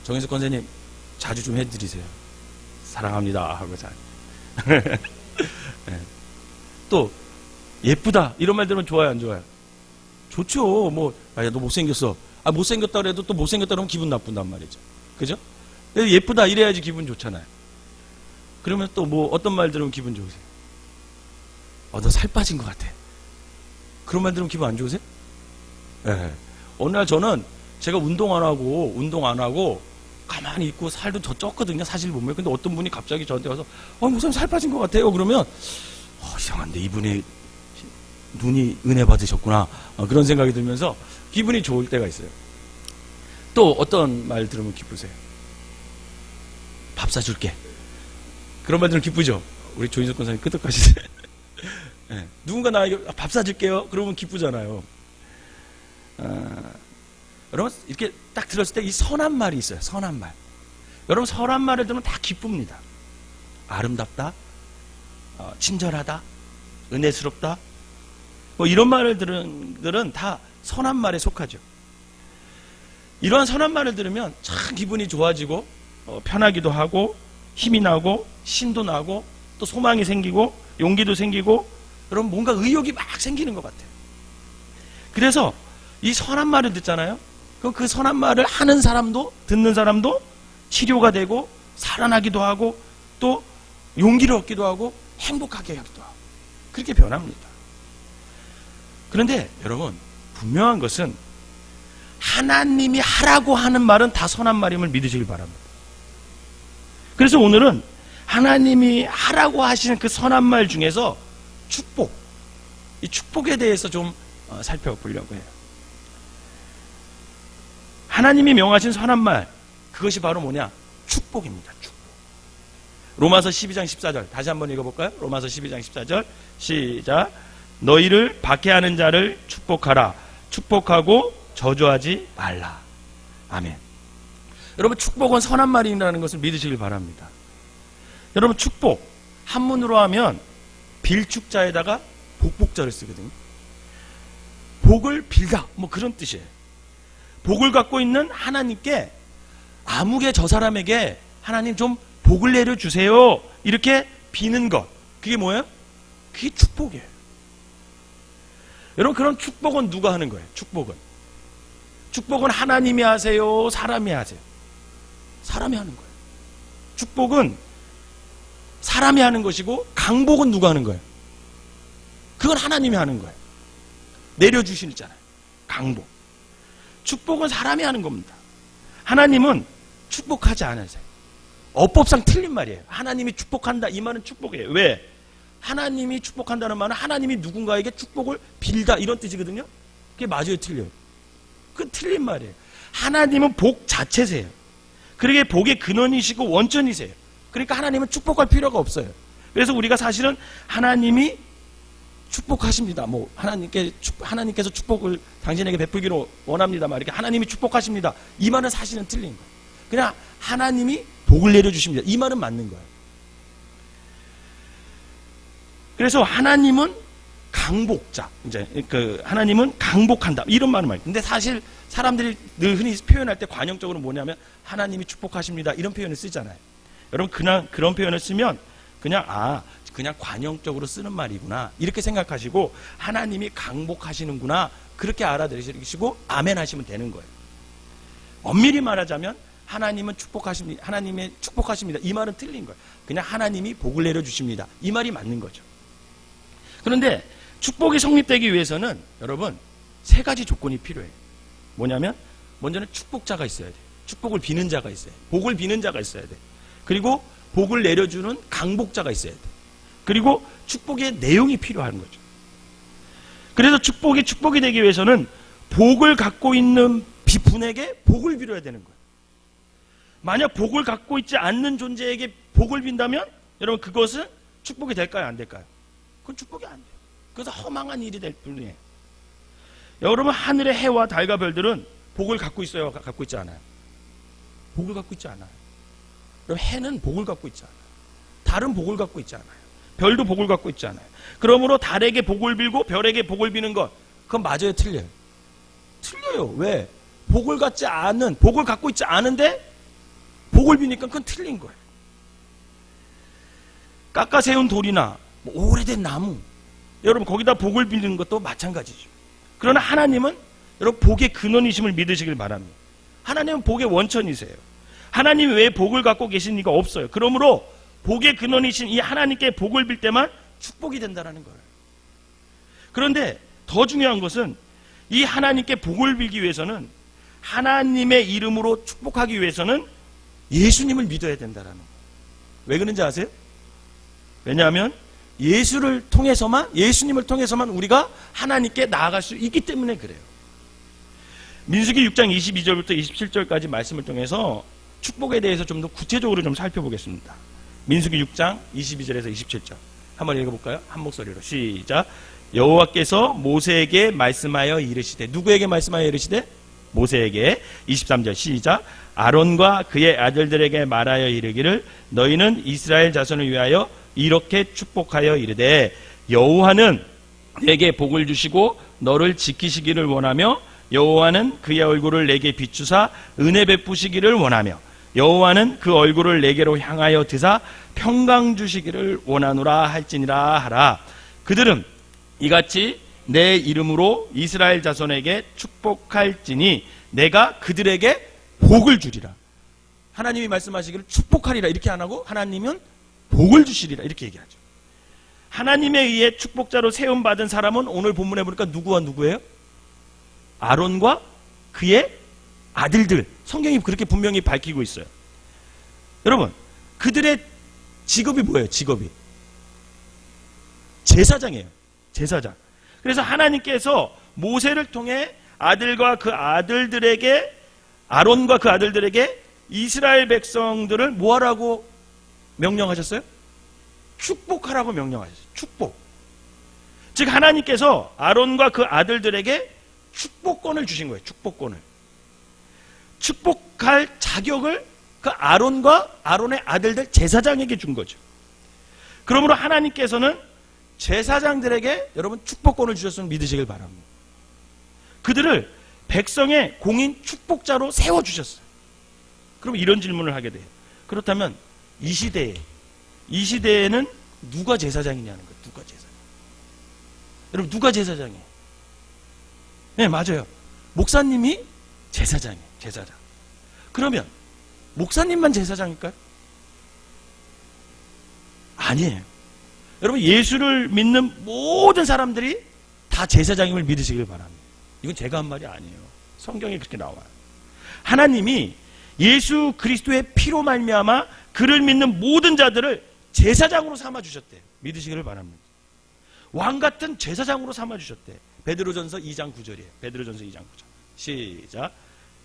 정인석 권사님 자주 좀 해드리세요. 사랑합니다 하고 잘. 네. 또 예쁘다 이런 말 들으면 좋아요, 안 좋아요? 좋죠. 뭐, 야, 너 못생겼어. 못생겼다 그래도 또 못생겼다 그러면 기분 나쁜단 말이죠. 그죠? 예쁘다 이래야지 기분 좋잖아요. 그러면 또 뭐 어떤 말 들으면 기분 좋으세요? 너 살 빠진 것 같아. 그런 말 들으면 기분 안 좋으세요? 네. 어느 날 저는 제가 운동 안 하고 가만히 있고 살도 더 쪘거든요. 사실 보면. 근데 어떤 분이 갑자기 저한테 와서 목사님 살 빠진 것 같아요. 그러면 이상한데 이분이 눈이 은혜 받으셨구나. 그런 생각이 들면서 기분이 좋을 때가 있어요. 또 어떤 말 들으면 기쁘세요? 밥 사줄게. 그런 말 들으면 기쁘죠? 우리 조인석 권사님 끄덕하시세요. 네. 누군가 나에게 밥 사줄게요. 그러면 기쁘잖아요. 여러분 이렇게 딱 들었을 때 이 선한 말이 있어요. 선한 말. 여러분 선한 말을 들으면 다 기쁩니다. 아름답다, 친절하다, 은혜스럽다. 뭐 이런 말을 들은 다 선한 말에 속하죠. 이러한 선한 말을 들으면 참 기분이 좋아지고 편하기도 하고 힘이 나고 신도 나고 또 소망이 생기고 용기도 생기고 여러분 뭔가 의욕이 막 생기는 것 같아요. 그래서 이 선한 말을 듣잖아요. 그럼 그 선한 말을 하는 사람도 듣는 사람도 치료가 되고 살아나기도 하고 또 용기를 얻기도 하고 행복하게 하기도 하고 그렇게 변합니다. 그런데 여러분 분명한 것은 하나님이 하라고 하는 말은 다 선한 말임을 믿으시길 바랍니다. 그래서 오늘은 하나님이 하라고 하시는 그 선한 말 중에서 축복, 이 축복에 대해서 좀 살펴보려고 해요. 하나님이 명하신 선한 말, 그것이 바로 뭐냐? 축복입니다. 축복. 로마서 12장 14절 다시 한번 읽어볼까요? 로마서 12장 14절 시작. 너희를 박해하는 자를 축복하라. 축복하고 저주하지 말라. 아멘. 여러분 축복은 선한 말이라는 것을 믿으시길 바랍니다. 여러분 축복 한문으로 하면 빌축자에다가 복복자를 쓰거든요. 복을 빌다 뭐 그런 뜻이에요. 복을 갖고 있는 하나님께 아무개 저 사람에게 하나님 좀 복을 내려주세요 이렇게 비는 것, 그게 뭐예요? 그게 축복이에요. 여러분, 그런 축복은 누가 하는 거예요? 축복은 하나님이 하세요? 사람이 하세요? 사람이 하는 거예요. 축복은 사람이 하는 것이고, 강복은 누가 하는 거예요? 그건 하나님이 하는 거예요. 내려주시잖아요. 강복. 축복은 사람이 하는 겁니다. 하나님은 축복하지 않으세요. 어법상 틀린 말이에요. 하나님이 축복한다, 이 말은 축복이에요. 왜? 하나님이 축복한다는 말은 하나님이 누군가에게 축복을 빌다, 이런 뜻이거든요. 그게 맞아요, 틀려요? 그건 틀린 말이에요. 하나님은 복 자체세요. 그러게 복의 근원이시고 원천이세요. 그러니까 하나님은 축복할 필요가 없어요. 그래서 우리가 사실은 하나님이 축복하십니다. 뭐 하나님께서 축복을 당신에게 베풀기를 원합니다. 막 이렇게 하나님이 축복하십니다. 이 말은 사실은 틀린 거예요. 그냥 하나님이 복을 내려주십니다. 이 말은 맞는 거예요. 그래서 하나님은 강복자, 이제 하나님은 강복한다, 이런 말을 말해요. 근데 사실 사람들이 늘 흔히 표현할 때 관용적으로 뭐냐면 하나님이 축복하십니다, 이런 표현을 쓰잖아요. 여러분, 그냥 그런 표현을 쓰면 그냥 관용적으로 쓰는 말이구나, 이렇게 생각하시고 하나님이 강복하시는구나, 그렇게 알아들으시고 아멘 하시면 되는 거예요. 엄밀히 말하자면 하나님은 축복하십니다, 하나님의 축복하십니다, 이 말은 틀린 거예요. 그냥 하나님이 복을 내려주십니다, 이 말이 맞는 거죠. 그런데 축복이 성립되기 위해서는 여러분, 세 가지 조건이 필요해요. 뭐냐면 먼저는 축복자가 있어야 돼요. 축복을 비는 자가 있어야 돼요. 복을 비는 자가 있어야 돼요. 그리고 복을 내려주는 강복자가 있어야 돼요. 그리고 축복의 내용이 필요한 거죠. 그래서 축복이 되기 위해서는 복을 갖고 있는 분에게 복을 빌어야 되는 거예요. 만약 복을 갖고 있지 않는 존재에게 복을 빈다면 여러분, 그것은 축복이 될까요, 안 될까요? 그건 축복이 안 돼요. 그래서 허망한 일이 될 뿐이에요. 여러분, 하늘의 해와 달과 별들은 복을 갖고 있어요, 갖고 있지 않아요? 복을 갖고 있지 않아요. 그럼 해는 복을 갖고 있지 않아요. 달은 복을 갖고 있지 않아요. 별도 복을 갖고 있지 않아요. 그러므로 달에게 복을 빌고 별에게 복을 비는 것, 그건 맞아요, 틀려요? 틀려요. 왜? 복을 갖고 있지 않은데 복을 비니까 그건 틀린 거예요. 깎아 세운 돌이나 오래된 나무, 여러분, 거기다 복을 빌는 것도 마찬가지죠. 그러나 하나님은 여러분, 복의 근원이심을 믿으시길 바랍니다. 하나님은 복의 원천이세요. 하나님이 왜 복을 갖고 계신 이가 없어요. 그러므로 복의 근원이신 이 하나님께 복을 빌 때만 축복이 된다는 거예요. 그런데 더 중요한 것은 이 하나님께 복을 빌기 위해서는, 하나님의 이름으로 축복하기 위해서는 예수님을 믿어야 된다는 거예요. 왜 그런지 아세요? 왜냐하면 예수님을 통해서만 우리가 하나님께 나아갈 수 있기 때문에 그래요. 민수기 6장 22절부터 27절까지 말씀을 통해서 축복에 대해서 좀 더 구체적으로 좀 살펴보겠습니다. 민수기 6장 22절에서 27절 한번 읽어볼까요? 한 목소리로 시작. 여호와께서 모세에게 말씀하여 이르시되, 누구에게 말씀하여 이르시되? 모세에게. 23절 시작. 아론과 그의 아들들에게 말하여 이르기를, 너희는 이스라엘 자손을 위하여 이렇게 축복하여 이르되, 여호와는 내게 복을 주시고 너를 지키시기를 원하며, 여호와는 그의 얼굴을 내게 비추사 은혜 베푸시기를 원하며, 여호와는 그 얼굴을 내게로 향하여 드사 평강 주시기를 원하노라 할지니라 하라. 그들은 이같이 내 이름으로 이스라엘 자손에게 축복할지니 내가 그들에게 복을 주리라. 하나님이 말씀하시기를 축복하리라 이렇게 안 하고, 하나님은 복을 주시리라 이렇게 얘기하죠. 하나님에 의해 축복자로 세움받은 사람은 오늘 본문에 보니까 누구와 누구예요? 아론과 그의 아들들. 성경이 그렇게 분명히 밝히고 있어요. 여러분, 그들의 직업이 뭐예요? 직업이 제사장이에요. 제사장. 그래서 하나님께서 모세를 통해 아들과 그 아들들에게, 아론과 그 아들들에게 이스라엘 백성들을 뭐하라고 명령하셨어요? 축복하라고 명령하셨어요. 축복. 즉 하나님께서 아론과 그 아들들에게 축복권을 주신 거예요. 축복권을. 축복할 자격을 그 아론과 아론의 아들들 제사장에게 준 거죠. 그러므로 하나님께서는 제사장들에게 여러분 축복권을 주셨으면 믿으시길 바랍니다. 그들을 백성의 공인 축복자로 세워주셨어요. 그럼 이런 질문을 하게 돼요. 그렇다면 이 시대에는 누가 제사장이냐는 거예요. 누가 제사장. 여러분, 누가 제사장이에요? 네, 맞아요. 목사님이 제사장이에요. 제사장. 그러면 목사님만 제사장일까요? 아니에요. 여러분, 예수를 믿는 모든 사람들이 다 제사장임을 믿으시길 바랍니다. 이건 제가 한 말이 아니에요. 성경에 그렇게 나와요. 하나님이 예수 그리스도의 피로 말미암아 그를 믿는 모든 자들을 제사장으로 삼아 주셨대요. 믿으시기를 바랍니다. 왕 같은 제사장으로 삼아 주셨대. 베드로전서 2장 9절이에요. 베드로전서 2장 9절. 시작.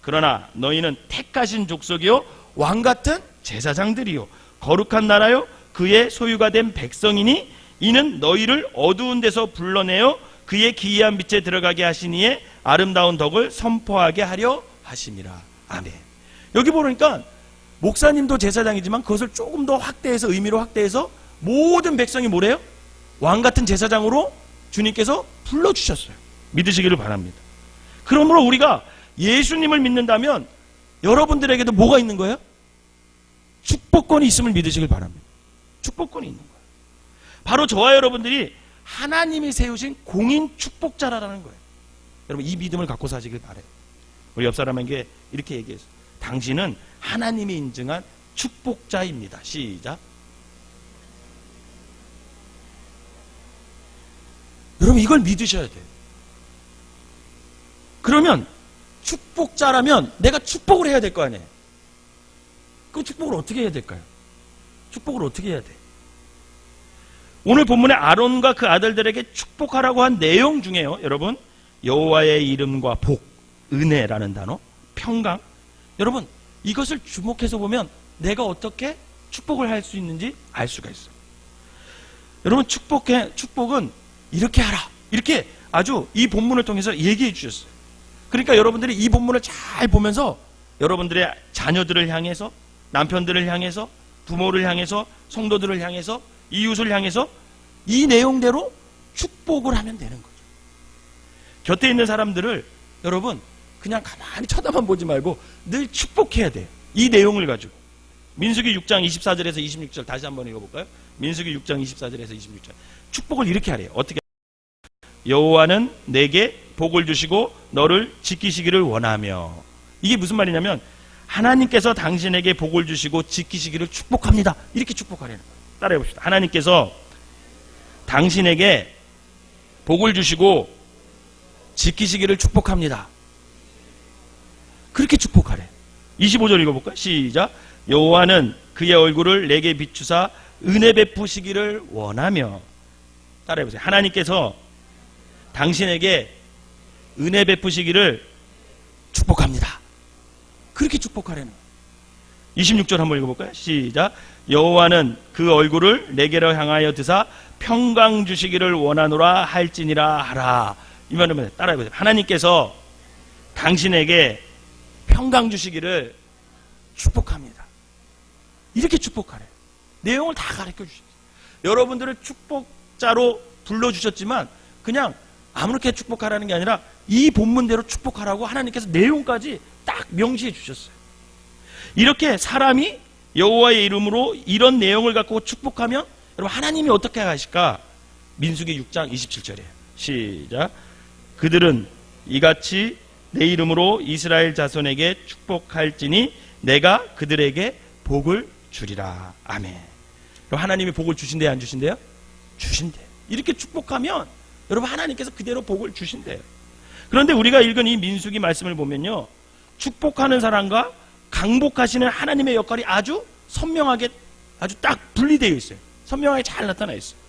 그러나 너희는 택하신 족속이요 왕 같은 제사장들이요 거룩한 나라요 그의 소유가 된 백성이니 이는 너희를 어두운 데서 불러내어 그의 기이한 빛에 들어가게 하시니에 아름다운 덕을 선포하게 하려 하심이라. 아멘. 여기 보니까 목사님도 제사장이지만 그것을 조금 더 확대해서, 의미로 확대해서 모든 백성이 뭐래요? 왕 같은 제사장으로 주님께서 불러주셨어요. 믿으시기를 바랍니다. 그러므로 우리가 예수님을 믿는다면 여러분들에게도 뭐가 있는 거예요? 축복권이 있음을 믿으시길 바랍니다. 축복권이 있는 거예요. 바로 저와 여러분들이 하나님이 세우신 공인 축복자라는 거예요. 여러분, 이 믿음을 갖고 사시길 바라요. 우리 옆 사람에게 이렇게 얘기했어요. 당신은 하나님이 인증한 축복자입니다. 시작. 여러분, 이걸 믿으셔야 돼요. 그러면 축복자라면 내가 축복을 해야 될 거 아니에요. 그 축복을 어떻게 해야 될까요? 축복을 어떻게 해야 돼? 오늘 본문에 아론과 그 아들들에게 축복하라고 한 내용 중에요, 여러분, 여호와의 이름과 복, 은혜라는 단어, 평강. 여러분, 이것을 주목해서 보면 내가 어떻게 축복을 할 수 있는지 알 수가 있어요. 여러분, 축복은 이렇게 하라, 이렇게 아주 이 본문을 통해서 얘기해 주셨어요. 그러니까 여러분들이 이 본문을 잘 보면서 여러분들의 자녀들을 향해서, 남편들을 향해서, 부모를 향해서, 성도들을 향해서, 이웃을 향해서 이 내용대로 축복을 하면 되는 거죠. 곁에 있는 사람들을 여러분 그냥 가만히 쳐다만 보지 말고 늘 축복해야 돼요. 이 내용을 가지고. 민수기 6장 24절에서 26절 다시 한번 읽어볼까요? 민수기 6장 24절에서 26절. 축복을 이렇게 하래요. 어떻게? 여호와는 내게 복을 주시고 너를 지키시기를 원하며. 이게 무슨 말이냐면 하나님께서 당신에게 복을 주시고 지키시기를 축복합니다. 이렇게 축복하라는 거예요. 따라해 봅시다. 하나님께서 당신에게 복을 주시고 지키시기를 축복합니다. 그렇게 축복하래. 25절 읽어볼까요? 시작. 여호와는 그의 얼굴을 내게 비추사 은혜 베푸시기를 원하며. 따라해보세요. 하나님께서 당신에게 은혜 베푸시기를 축복합니다. 그렇게 축복하라는 거예요. 26절 한번 읽어볼까요? 시작. 여호와는 그 얼굴을 내게로 향하여 드사 평강 주시기를 원하노라 할지니라 하라. 이 말은 따라해보세요. 하나님께서 당신에게 평강 주시기를 축복합니다. 이렇게 축복하래요. 내용을 다 가르쳐 주셨어요. 여러분들을 축복자로 불러주셨지만 그냥 아무렇게 축복하라는 게 아니라 이 본문대로 축복하라고 하나님께서 내용까지 딱 명시해 주셨어요. 이렇게 사람이 여호와의 이름으로 이런 내용을 갖고 축복하면 여러분 하나님이 어떻게 하실까? 민수기 6장 27절이에요. 시작. 그들은 이같이 내 이름으로 이스라엘 자손에게 축복할지니 내가 그들에게 복을 주리라. 아멘. 그럼 하나님이 복을 주신대요, 안 주신대요? 주신대요. 이렇게 축복하면 여러분 하나님께서 그대로 복을 주신대요. 그런데 우리가 읽은 이 민수기 말씀을 보면요, 축복하는 사람과 강복하시는 하나님의 역할이 아주 선명하게, 아주 딱 분리되어 있어요. 선명하게 잘 나타나 있어요.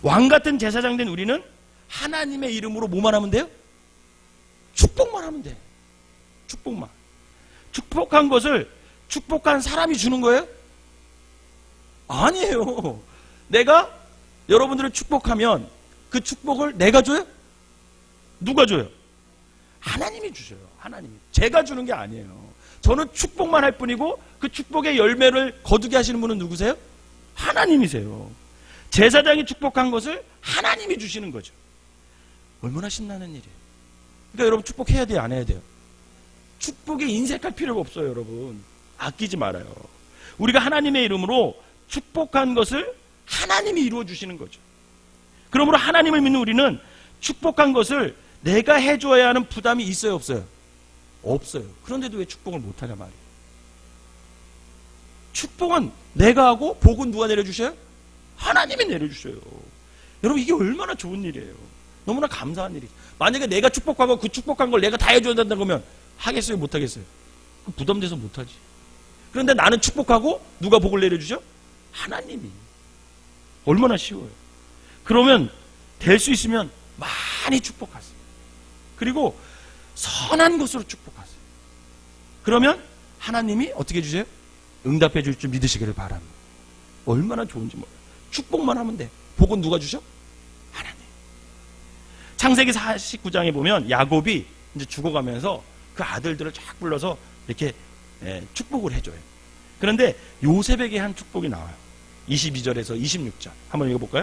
왕 같은 제사장 된 우리는 하나님의 이름으로 뭐만 하면 돼요? 축복만 하면 돼. 축복만. 축복한 것을 축복한 사람이 주는 거예요? 아니에요. 내가 여러분들을 축복하면 그 축복을 내가 줘요? 누가 줘요? 하나님이 주셔요. 하나님이. 제가 주는 게 아니에요. 저는 축복만 할 뿐이고 그 축복의 열매를 거두게 하시는 분은 누구세요? 하나님이세요. 제사장이 축복한 것을 하나님이 주시는 거죠. 얼마나 신나는 일이에요. 그러니까 여러분 축복해야 돼요, 안 해야 돼요? 축복에 인색할 필요가 없어요, 여러분. 아끼지 말아요. 우리가 하나님의 이름으로 축복한 것을 하나님이 이루어 주시는 거죠. 그러므로 하나님을 믿는 우리는 축복한 것을 내가 해줘야 하는 부담이 있어요, 없어요? 없어요. 그런데도 왜 축복을 못하냐 말이에요. 축복은 내가 하고 복은 누가 내려주셔요? 하나님이 내려주셔요. 여러분, 이게 얼마나 좋은 일이에요. 너무나 감사한 일이죠. 만약에 내가 축복하고 그 축복한 걸 내가 다 해줘야 된다고 하면 하겠어요, 못하겠어요? 부담돼서 못하지. 그런데 나는 축복하고 누가 복을 내려주죠? 하나님이. 얼마나 쉬워요. 그러면 될 수 있으면 많이 축복하세요. 그리고 선한 것으로 축복하세요. 그러면 하나님이 어떻게 해주세요? 응답해 줄 줄 믿으시기를 바랍니다. 얼마나 좋은지 몰라요. 축복만 하면 돼. 복은 누가 주셔? 하나님. 창세기 49장에 보면 야곱이 이제 죽어가면서 그 아들들을 쫙 불러서 이렇게 축복을 해줘요. 그런데 요셉에게 한 축복이 나와요. 22절에서 26절 한번 읽어볼까요?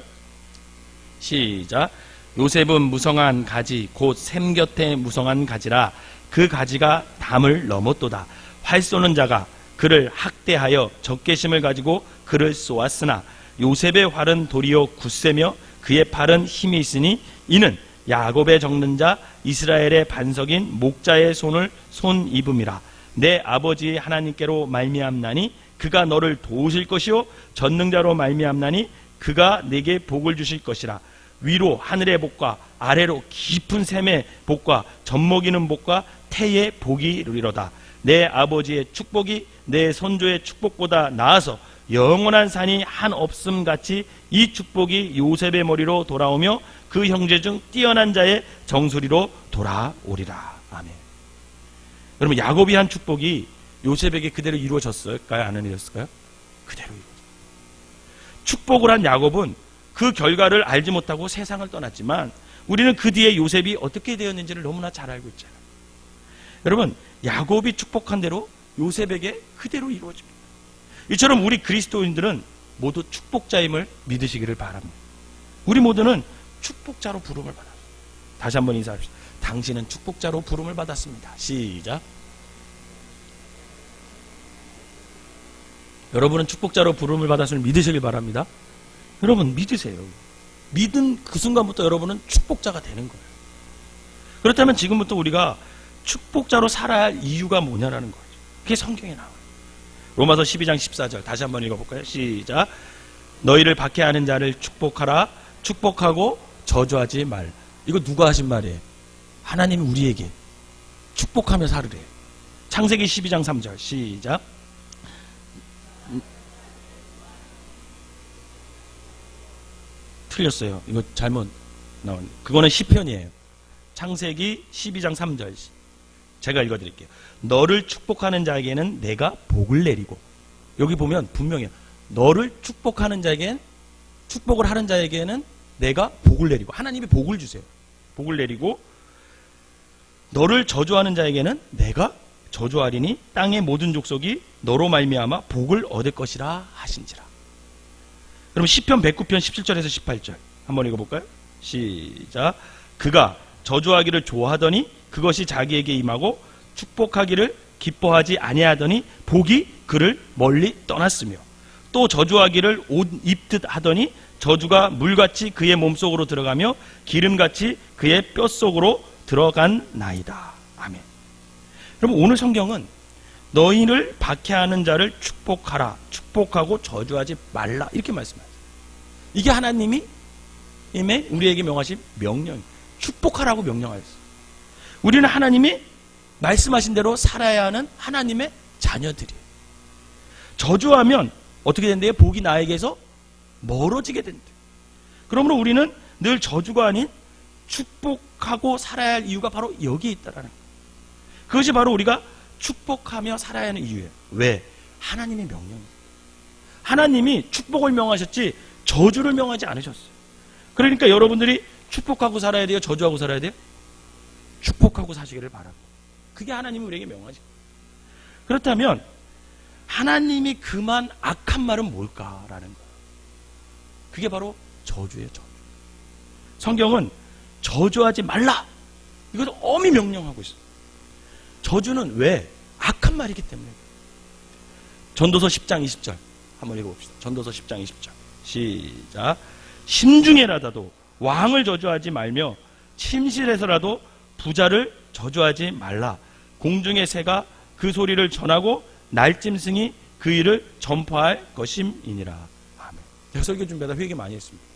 시작. 요셉은 무성한 가지 곧 샘 곁에 무성한 가지라 그 가지가 담을 넘었도다. 활 쏘는 자가 그를 학대하여 적개심을 가지고 그를 쏘았으나 요셉의 활은 도리어 굳세며 그의 팔은 힘이 있으니 이는 야곱의 적는 자 이스라엘의 반석인 목자의 손을 손입음이라. 내 아버지 하나님께로 말미암나니 그가 너를 도우실 것이요 전능자로 말미암나니 그가 내게 복을 주실 것이라. 위로 하늘의 복과 아래로 깊은 샘의 복과 젖먹이는 복과 태의 복이 이르리로다. 내 아버지의 축복이 내 선조의 축복보다 나아서 영원한 산이 한 없음 같이 이 축복이 요셉의 머리로 돌아오며 그 형제 중 뛰어난 자의 정수리로 돌아오리라. 아멘. 여러분, 야곱이 한 축복이 요셉에게 그대로 이루어졌을까요? 안 이루어졌을까요? 그대로 이루어졌어요. 축복을 한 야곱은 그 결과를 알지 못하고 세상을 떠났지만 우리는 그 뒤에 요셉이 어떻게 되었는지를 너무나 잘 알고 있잖아요. 여러분, 야곱이 축복한 대로 요셉에게 그대로 이루어집니다. 이처럼 우리 그리스도인들은 모두 축복자임을 믿으시기를 바랍니다. 우리 모두는 축복자로 부름을 받았습니다. 다시 한번 인사합시다. 당신은 축복자로 부름을 받았습니다. 시작. 여러분은 축복자로 부름을 받았음을 믿으시길 바랍니다. 여러분, 믿으세요. 믿은 그 순간부터 여러분은 축복자가 되는 거예요. 그렇다면 지금부터 우리가 축복자로 살아야 할 이유가 뭐냐라는 거죠. 그게 성경에 나와요. 로마서 12장 14절 다시 한번 읽어볼까요? 시작. 너희를 박해하는 자를 축복하라. 축복하고 저주하지 말. 이거 누가 하신 말이에요? 하나님이 우리에게 축복하며 살으래. 창세기 12장 3절 시작. 틀렸어요. 이거 잘못 나온. 그거는 시편이에요. 창세기 12장 3절. 제가 읽어드릴게요. 너를 축복하는 자에게는 내가 복을 내리고. 여기 보면 분명해요. 너를 축복하는 자에게는, 축복을 하는 자에게는 내가 복을 내리고. 하나님이 복을 주세요. 복을 내리고, 너를 저주하는 자에게는 내가 저주하리니 땅의 모든 족속이 너로 말미암아 복을 얻을 것이라 하신지라. 그럼 시편 109편 17절에서 18절 한번 읽어볼까요? 시작. 그가 저주하기를 좋아하더니 그것이 자기에게 임하고 축복하기를 기뻐하지 아니하더니 복이 그를 멀리 떠났으며 또 저주하기를 옷 입듯 하더니 저주가 물같이 그의 몸속으로 들어가며 기름같이 그의 뼛속으로 들어간 나이다. 아멘. 여러분, 오늘 성경은 너희를 박해하는 자를 축복하라, 축복하고 저주하지 말라 이렇게 말씀하세요. 이게 하나님이 우리에게 명하신 명령, 축복하라고 명령하셨어요. 우리는 하나님이 말씀하신 대로 살아야 하는 하나님의 자녀들이에요. 저주하면 어떻게 된대요? 복이 나에게서 멀어지게 된대요. 그러므로 우리는 늘 저주가 아닌 축복하고 살아야 할 이유가 바로 여기에 있다라는 거예요. 그것이 바로 우리가 축복하며 살아야 하는 이유예요. 왜? 하나님의 명령이에요. 하나님이 축복을 명하셨지 저주를 명하지 않으셨어요. 그러니까 여러분들이 축복하고 살아야 돼요? 저주하고 살아야 돼요? 축복하고 사시기를 바랍니다. 그게 하나님이 우리에게 명하죠. 그렇다면 하나님이 그만 악한 말은 뭘까라는 거예요. 그게 바로 저주예요. 저주. 성경은 저주하지 말라 이것을 엄히 명령하고 있어요. 저주는 왜? 악한 말이기 때문에. 전도서 10장 20절 한번 읽어봅시다. 전도서 10장 20절 시작. 심중에라도 왕을 저주하지 말며 침실에서라도 부자를 저주하지 말라. 공중의 새가 그 소리를 전하고 날짐승이 그 일을 전파할 것임이니라. 아멘. 제가 설교 준비하다 회개 많이 했습니다.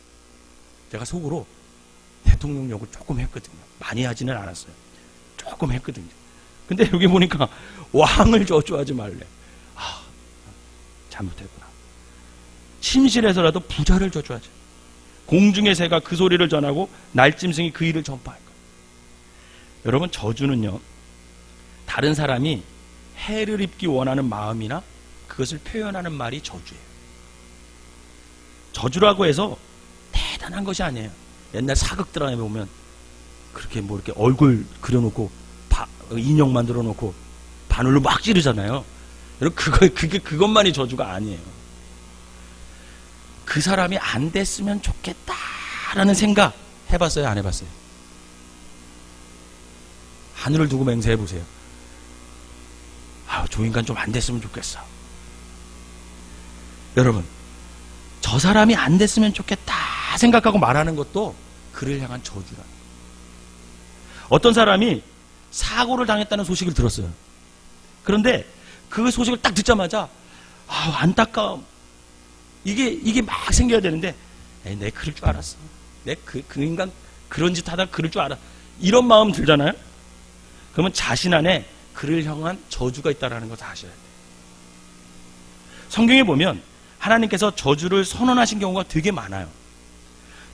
제가 속으로 대통령 욕을 조금 했거든요. 많이 하지는 않았어요. 조금 했거든요. 근데 여기 보니까 왕을 저주하지 말래. 아, 잘못했구나. 침실에서라도 부자를 저주하지. 공중의 새가 그 소리를 전하고 날짐승이 그 일을 전파할 거예요. 여러분, 저주는요, 다른 사람이 해를 입기 원하는 마음이나 그것을 표현하는 말이 저주예요. 저주라고 해서 대단한 것이 아니에요. 옛날 사극 드라마에 보면 그렇게 뭐 이렇게 얼굴 그려놓고 인형 만들어 놓고 바늘로 막 찌르잖아요. 여러분, 그것만이 저주가 아니에요. 그 사람이 안 됐으면 좋겠다라는 생각 해봤어요? 안 해봤어요? 하늘을 두고 맹세해 보세요. 저 인간 좀 안 됐으면 좋겠어. 여러분, 저 사람이 안 됐으면 좋겠다 생각하고 말하는 것도 그를 향한 저주라. 어떤 사람이 사고를 당했다는 소식을 들었어요. 그런데 그 소식을 딱 듣자마자 안타까움, 이게 막 생겨야 되는데, 내 그럴 줄 알았어. 내 그 인간 그런 짓 하다 그럴 줄 알아. 이런 마음 들잖아요. 그러면 자신 안에 그를 향한 저주가 있다는 걸 다 아셔야 돼요. 성경에 보면 하나님께서 저주를 선언하신 경우가 되게 많아요.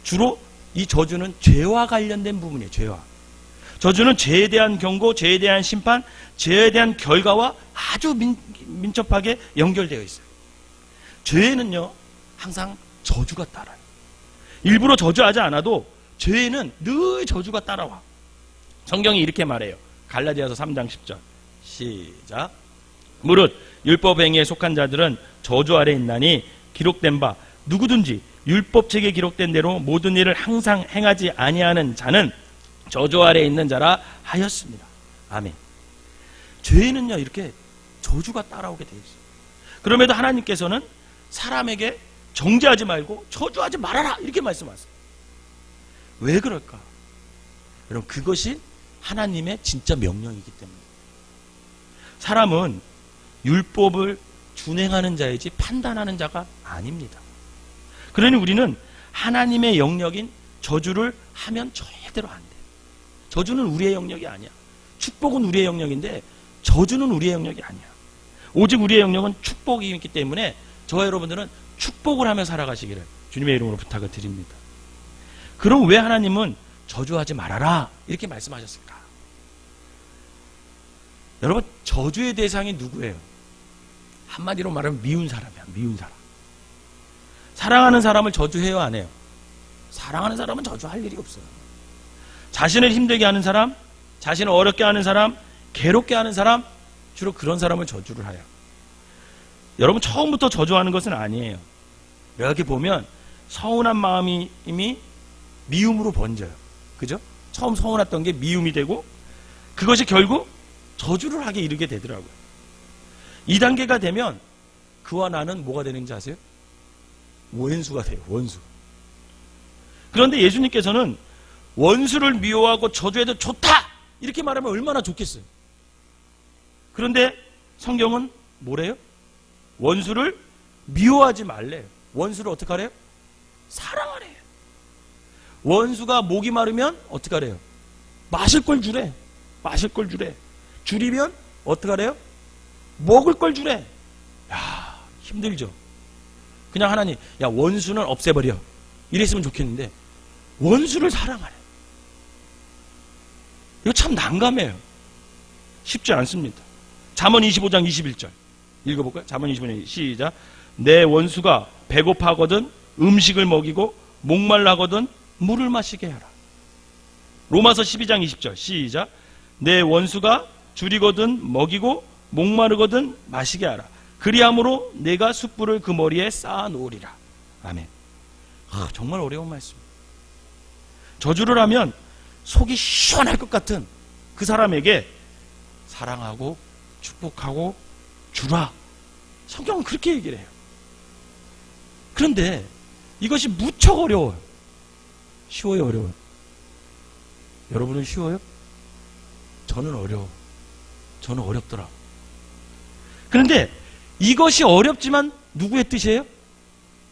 주로 이 저주는 죄와 관련된 부분이에요. 죄와. 저주는 죄에 대한 경고, 죄에 대한 심판, 죄에 대한 결과와 아주 민첩하게 연결되어 있어요. 죄에는요, 항상 저주가 따라요. 일부러 저주하지 않아도 죄에는 늘 저주가 따라와. 성경이 이렇게 말해요. 갈라디아서 3장 10절 시작. 무릇 율법 행위에 속한 자들은 저주 아래 있나니 기록된 바 누구든지 율법책에 기록된 대로 모든 일을 항상 행하지 아니하는 자는 저주 아래 있는 자라 하였습니다. 아멘. 죄에는요, 이렇게 저주가 따라오게 되어 있어요. 그럼에도 하나님께서는 사람에게 정죄하지 말고 저주하지 말아라 이렇게 말씀하세요. 왜 그럴까? 여러분, 그것이 하나님의 진짜 명령이기 때문에. 사람은 율법을 준행하는 자이지 판단하는 자가 아닙니다. 그러니 우리는 하나님의 영역인 저주를 하면 절대로 안 돼요. 저주는 우리의 영역이 아니야. 축복은 우리의 영역인데 저주는 우리의 영역이 아니야. 오직 우리의 영역은 축복이 있기 때문에 저와 여러분들은 축복을 하며 살아가시기를 주님의 이름으로 부탁을 드립니다. 그럼 왜 하나님은 저주하지 말아라 이렇게 말씀하셨을까? 여러분, 저주의 대상이 누구예요? 한마디로 말하면 미운 사람이야. 미운 사람. 사랑하는 사람을 저주해요, 안 해요? 사랑하는 사람은 저주할 일이 없어요. 자신을 힘들게 하는 사람, 자신을 어렵게 하는 사람, 괴롭게 하는 사람, 주로 그런 사람을 저주를 해요. 여러분, 처음부터 저주하는 것은 아니에요. 여기 보면 서운한 마음이 이미 미움으로 번져요. 그죠? 처음 서운했던 게 미움이 되고 그것이 결국 저주를 하게 이르게 되더라고요. 2단계가 되면 그와 나는 뭐가 되는지 아세요? 원수가 돼요. 원수. 그런데 예수님께서는 원수를 미워하고 저주해도 좋다 이렇게 말하면 얼마나 좋겠어요. 그런데 성경은 뭐래요? 원수를 미워하지 말래요. 원수를 어떻게 하래요? 사랑하래요. 원수가 목이 마르면 어떻게 하래요? 마실 걸 주래. 마실 걸 주래. 줄이면 어떻게 하래요? 먹을 걸 주래. 야, 힘들죠. 그냥 하나님, 야, 원수는 없애버려 이랬으면 좋겠는데 원수를 사랑하래. 이거 참 난감해요. 쉽지 않습니다. 잠언 25장 21절 읽어볼까요? 잠언 25장 시작. 내 원수가 배고파하거든 음식을 먹이고 목말라거든 물을 마시게 하라. 로마서 12장 20절 시작. 내 원수가 줄이거든 먹이고 목마르거든 마시게 하라. 그리함으로 내가 숯불을 그 머리에 쌓아 놓으리라. 아멘. 정말 어려운 말씀입니다. 저주를 하면 속이 시원할 것 같은 그 사람에게 사랑하고 축복하고 주라. 성경은 그렇게 얘기를 해요. 그런데 이것이 무척 어려워요. 쉬워요, 어려워요? 여러분은 쉬워요? 저는 어려워. 저는 어렵더라. 그런데 이것이 어렵지만 누구의 뜻이에요?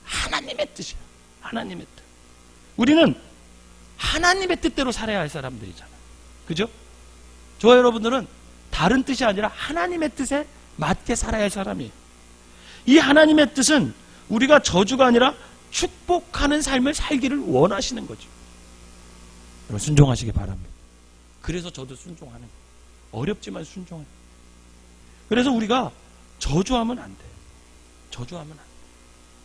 하나님의 뜻이에요. 하나님의 뜻. 우리는 하나님의 뜻대로 살아야 할 사람들이잖아요. 그죠? 저와 여러분들은 다른 뜻이 아니라 하나님의 뜻에 맞게 살아야 할 사람이에요. 이 하나님의 뜻은 우리가 저주가 아니라 축복하는 삶을 살기를 원하시는 거죠. 여러분 순종하시기 바랍니다. 그래서 저도 순종하는 거예요. 어렵지만 순종해요. 그래서 우리가 저주하면 안 돼요. 저주하면 안 돼요.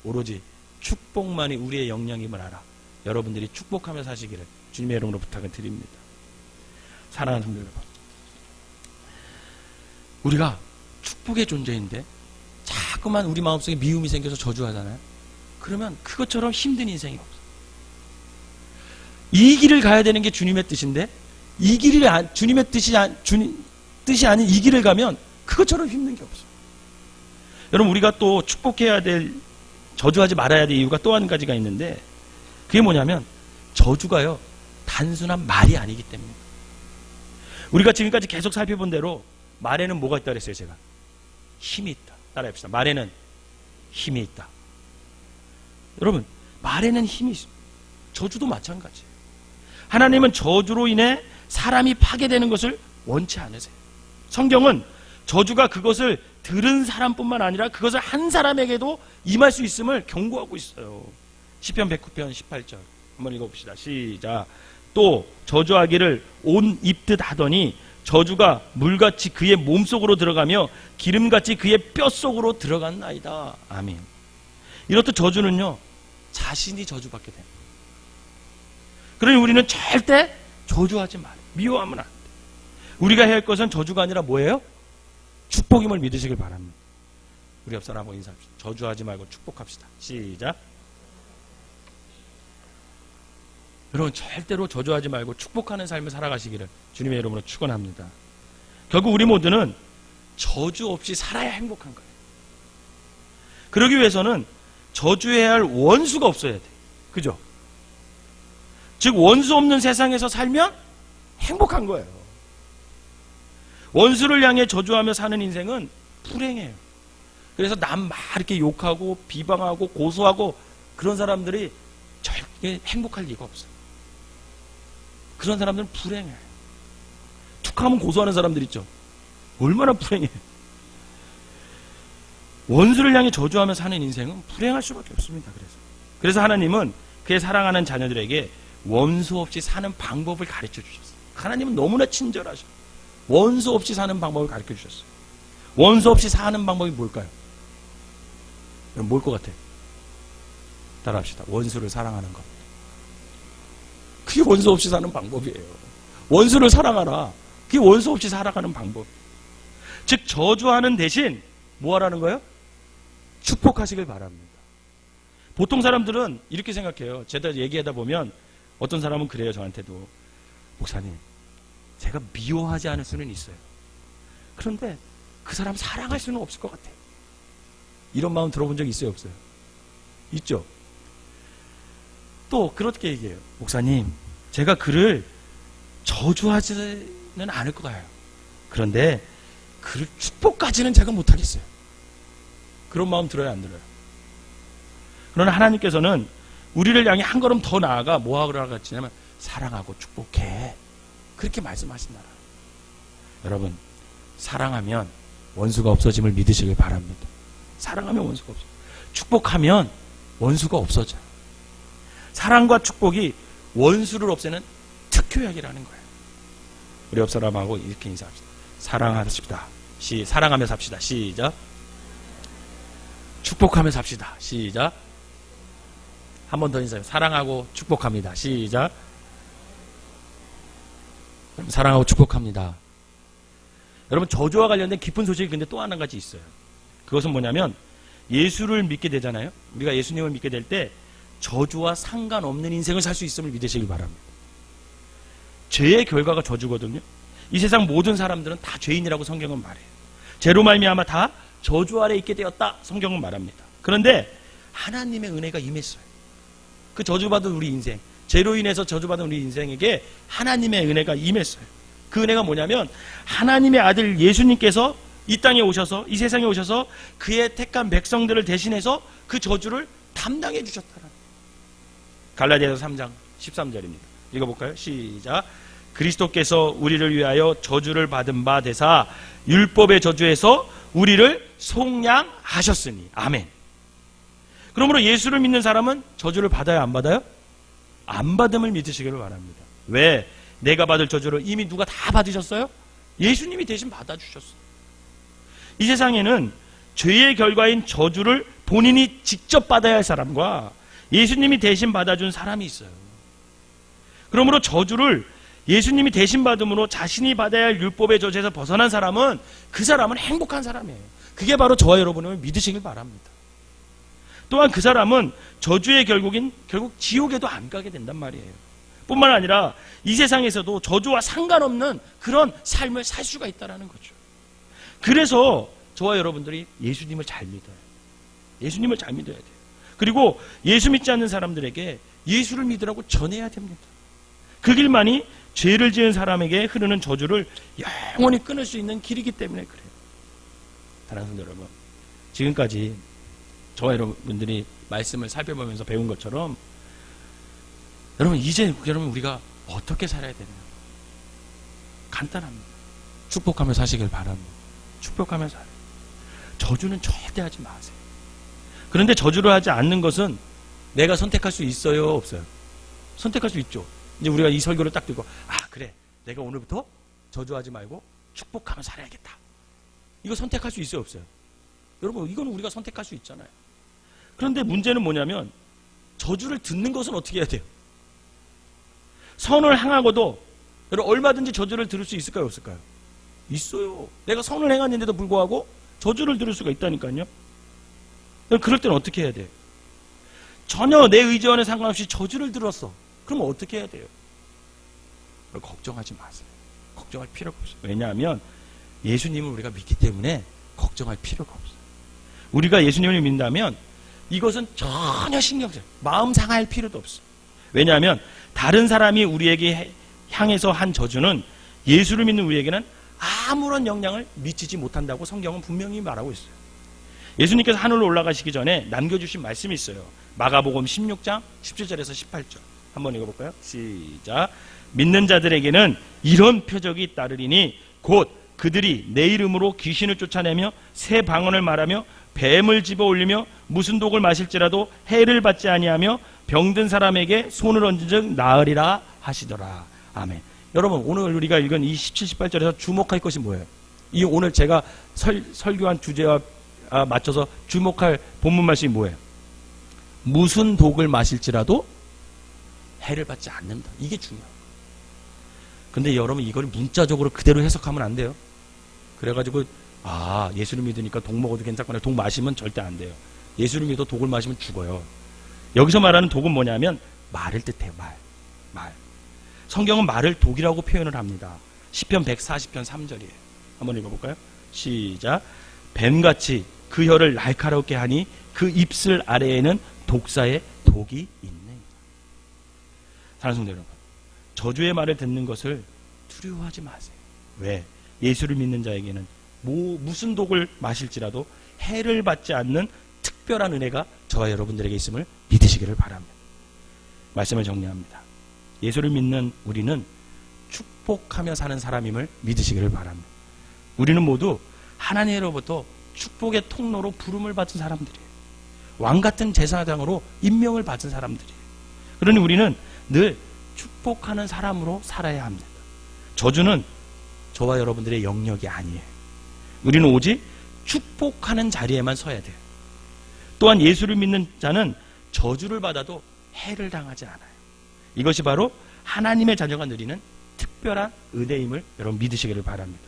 오로지 축복만이 우리의 영향임을 알아 여러분들이 축복하며 사시기를 주님의 이름으로 부탁을 드립니다. 사랑하는 성도 여러분, 우리가 축복의 존재인데 자꾸만 우리 마음속에 미움이 생겨서 저주하잖아요. 그러면 그것처럼 힘든 인생이 없어요. 이 길을 가야 되는 게 주님의 뜻인데 이 길을 주님의 뜻이 아닌 이 길을 가면 그것처럼 힘든 게 없어요. 여러분 우리가 또 축복해야 될 저주하지 말아야 될 이유가 또 한 가지가 있는데 그게 뭐냐면 저주가요 단순한 말이 아니기 때문에 우리가 지금까지 계속 살펴본 대로 말에는 뭐가 있다 그랬어요. 제가 힘이 있다. 따라해봅시다. 말에는 힘이 있다. 여러분 말에는 힘이 있어요. 저주도 마찬가지예요. 하나님은 저주로 인해 사람이 파괴되는 것을 원치 않으세요. 성경은 저주가 그것을 들은 사람뿐만 아니라 그것을 한 사람에게도 임할 수 있음을 경고하고 있어요. 시편 109편 18절 한번 읽어봅시다. 시작. 또 저주하기를 온 입듯 하더니 저주가 물같이 그의 몸속으로 들어가며 기름같이 그의 뼛속으로 들어갔나이다. 아멘. 이렇듯 저주는요 자신이 저주받게 됩니다. 그러니 우리는 절대 저주하지 말아요. 미워하면 안 돼. 우리가 해야 할 것은 저주가 아니라 뭐예요? 축복임을 믿으시길 바랍니다. 우리 옆 사람하고 인사합시다. 저주하지 말고 축복합시다. 시작. 여러분 절대로 저주하지 말고 축복하는 삶을 살아가시기를 주님의 이름으로 축원합니다. 결국 우리 모두는 저주 없이 살아야 행복한 거예요. 그러기 위해서는 저주해야 할 원수가 없어야 돼. 그죠? 즉 원수 없는 세상에서 살면 행복한 거예요. 원수를 향해 저주하며 사는 인생은 불행해요. 그래서 남 막 이렇게 욕하고 비방하고 고소하고 그런 사람들이 절대 행복할 리가 없어요. 그런 사람들은 불행해요. 툭하면 고소하는 사람들 있죠. 얼마나 불행해요. 원수를 향해 저주하며 사는 인생은 불행할 수밖에 없습니다. 그래서 하나님은 그의 사랑하는 자녀들에게 원수 없이 사는 방법을 가르쳐 주셨어요. 하나님은 너무나 친절하셔. 원수 없이 사는 방법을 가르쳐 주셨어요. 원수 없이 사는 방법이 뭘까요? 뭘 것 같아요? 따라합시다. 원수를 사랑하는 것. 그게 원수 없이 사는 방법이에요. 원수를 사랑하라. 그게 원수 없이 살아가는 방법. 즉 저주하는 대신 뭐 하라는 거예요? 축복하시길 바랍니다. 보통 사람들은 이렇게 생각해요. 제가 얘기하다 보면 어떤 사람은 그래요. 저한테도. 목사님, 제가 미워하지 않을 수는 있어요. 그런데 그 사람 사랑할 수는 없을 것 같아요. 이런 마음 들어본 적 있어요? 없어요? 있죠? 또 그렇게 얘기해요. 목사님, 제가 그를 저주하지는 않을 거예요. 그런데 그를 축복까지는 제가 못하겠어요. 그런 마음 들어요? 안 들어요? 그러나 하나님께서는 우리를 향해 한 걸음 더 나아가 뭐 하라고 했냐면 사랑하고 축복해. 그렇게 말씀하신다. 여러분, 사랑하면 원수가 없어짐을 믿으시길 바랍니다. 사랑하면 원수가 없어요. 축복하면 원수가 없어져요. 사랑과 축복이 원수를 없애는 특효약이라는 거예요. 우리 옆 사람하고 이렇게 인사합시다. 사랑하십시다. 사랑하며 삽시다. 시작. 축복하며 삽시다. 시작. 한 번 더 인사해요. 사랑하고 축복합니다. 시작. 사랑하고 축복합니다. 여러분 저주와 관련된 깊은 소식이 근데 또 한 가지 있어요. 그것은 뭐냐면 예수를 믿게 되잖아요. 우리가 예수님을 믿게 될 때 저주와 상관없는 인생을 살 수 있음을 믿으시길 바랍니다. 죄의 결과가 저주거든요. 이 세상 모든 사람들은 다 죄인이라고 성경은 말해요. 죄로 말미암아 다 저주 아래 있게 되었다 성경은 말합니다. 그런데 하나님의 은혜가 임했어요. 그 저주받은 우리 인생, 죄로 인해서 저주받은 우리 인생에게 하나님의 은혜가 임했어요. 그 은혜가 뭐냐면 하나님의 아들 예수님께서 이 땅에 오셔서, 이 세상에 오셔서 그의 택한 백성들을 대신해서 그 저주를 담당해 주셨다는. 갈라디아서 3장 13절입니다. 읽어볼까요? 시작. 그리스도께서 우리를 위하여 저주를 받은 바 되사 율법의 저주에서 우리를 속량하셨으니. 아멘. 그러므로 예수를 믿는 사람은 저주를 받아요, 안 받아요? 안 받음을 믿으시기를 바랍니다. 왜? 내가 받을 저주를 이미 누가 다 받으셨어요? 예수님이 대신 받아주셨어요. 이 세상에는 죄의 결과인 저주를 본인이 직접 받아야 할 사람과 예수님이 대신 받아준 사람이 있어요. 그러므로 저주를 예수님이 대신 받음으로 자신이 받아야 할 율법의 저주에서 벗어난 사람은, 그 사람은 행복한 사람이에요. 그게 바로 저와 여러분을 믿으시길 바랍니다. 또한 그 사람은 저주의 결국 지옥에도 안 가게 된단 말이에요. 뿐만 아니라 이 세상에서도 저주와 상관없는 그런 삶을 살 수가 있다는 거죠. 그래서 저와 여러분들이 예수님을 잘 믿어요. 예수님을 잘 믿어야 돼요. 그리고 예수 믿지 않는 사람들에게 예수를 믿으라고 전해야 됩니다. 그 길만이 죄를 지은 사람에게 흐르는 저주를 영원히 끊을 수 있는 길이기 때문에 그래요. 사랑하는 여러분, 지금까지 저와 여러분들이 말씀을 살펴보면서 배운 것처럼 여러분, 이제 우리가 어떻게 살아야 되나요? 간단합니다. 축복하며 사시길 바랍니다. 축복하며 살아요. 저주는 절대 하지 마세요. 그런데 저주를 하지 않는 것은 내가 선택할 수 있어요, 없어요? 선택할 수 있죠. 이제 우리가 이 설교를 딱 들고, 그래, 내가 오늘부터 저주하지 말고 축복하며 살아야겠다. 이거 선택할 수 있어요, 없어요? 여러분, 이건 우리가 선택할 수 있잖아요. 그런데 문제는 뭐냐면 저주를 듣는 것은 어떻게 해야 돼요? 선을 행하고도 여러분, 얼마든지 저주를 들을 수 있을까요, 없을까요? 있어요. 내가 선을 행했는데도 불구하고 저주를 들을 수가 있다니까요. 그럴 때는 어떻게 해야 돼요? 전혀 내 의지와는 상관없이 저주를 들었어. 그럼 어떻게 해야 돼요? 걱정하지 마세요. 걱정할 필요가 없어요. 왜냐하면 예수님을 우리가 믿기 때문에 걱정할 필요가 없어요. 우리가 예수님을 믿는다면 이것은 전혀 신경 쓰여요. 마음 상할 필요도 없어요. 왜냐하면 다른 사람이 우리에게 향해서 한 저주는 예수를 믿는 우리에게는 아무런 영향을 미치지 못한다고 성경은 분명히 말하고 있어요. 예수님께서 하늘로 올라가시기 전에 남겨주신 말씀이 있어요. 마가복음 16장 17절에서 18절 한번 읽어볼까요? 시작. 믿는 자들에게는 이런 표적이 따르리니 곧 그들이 내 이름으로 귀신을 쫓아내며 새 방언을 말하며 뱀을 집어 올리며 무슨 독을 마실지라도 해를 받지 아니하며 병든 사람에게 손을 얹은 즉 나으리라 하시더라. 아멘. 여러분, 오늘 우리가 읽은 이 17, 18절에서 주목할 것이 뭐예요? 이 오늘 제가 설교한 주제와 맞춰서 주목할 본문 말씀이 뭐예요? 무슨 독을 마실지라도 해를 받지 않는다. 이게 중요해요. 근데 여러분, 이걸 문자적으로 그대로 해석하면 안 돼요. 그래가지고 예수를 믿으니까 독 먹어도 괜찮거나 독 마시면 절대 안 돼요. 예수를 믿어 독을 마시면 죽어요. 여기서 말하는 독은 뭐냐면 말을 뜻해요. 말. 성경은 말을 독이라고 표현을 합니다. 시편 140편 3절이에요. 한번 읽어볼까요? 시작. 뱀같이 그 혀를 날카롭게 하니 그 입술 아래에는 독사의 독이 있네. 사랑하는 성도 여러분, 저주의 말을 듣는 것을 두려워하지 마세요. 왜? 예수를 믿는 자에게는 무슨 독을 마실지라도 해를 받지 않는 특별한 은혜가 저와 여러분들에게 있음을 믿으시기를 바랍니다. 말씀을 정리합니다. 예수를 믿는 우리는 축복하며 사는 사람임을 믿으시기를 바랍니다. 우리는 모두 하나님으로부터 축복의 통로로 부름을 받은 사람들이에요. 왕같은 제사장으로 임명을 받은 사람들이에요. 그러니 우리는 늘 축복하는 사람으로 살아야 합니다. 저주는 저와 여러분들의 영역이 아니에요. 우리는 오직 축복하는 자리에만 서야 돼요. 또한 예수를 믿는 자는 저주를 받아도 해를 당하지 않아요. 이것이 바로 하나님의 자녀가 누리는 특별한 은혜임을 여러분 믿으시기를 바랍니다.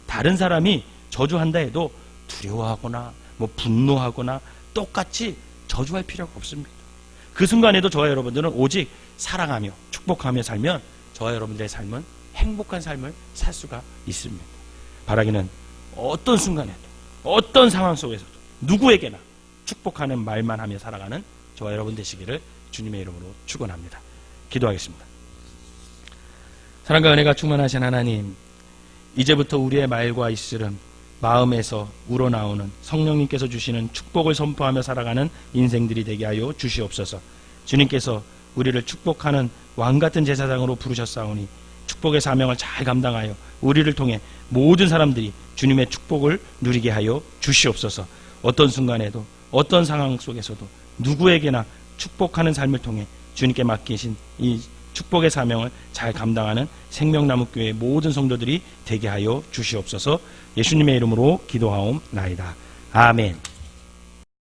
다른 사람이 저주한다 해도 두려워하거나 분노하거나 똑같이 저주할 필요가 없습니다. 그 순간에도 저와 여러분들은 오직 사랑하며 축복하며 살면 저와 여러분들의 삶은 행복한 삶을 살 수가 있습니다. 바라기는 어떤 순간에도 어떤 상황 속에서도 누구에게나 축복하는 말만 하며 살아가는 저와 여러분 되시기를 주님의 이름으로 축원합니다. 기도하겠습니다. 사랑과 은혜가 충만하신 하나님, 이제부터 우리의 말과 입술은 마음에서 우러나오는 성령님께서 주시는 축복을 선포하며 살아가는 인생들이 되게 하여 주시옵소서. 주님께서 우리를 축복하는 왕같은 제사장으로 부르셨사오니 축복의 사명을 잘 감당하여 우리를 통해 모든 사람들이 주님의 축복을 누리게 하여 주시옵소서. 어떤 순간에도 어떤 상황 속에서도 누구에게나 축복하는 삶을 통해 주님께 맡기신 이 축복의 사명을 잘 감당하는 생명나무교회 모든 성도들이 되게 하여 주시옵소서. 예수님의 이름으로 기도하옵나이다. 아멘.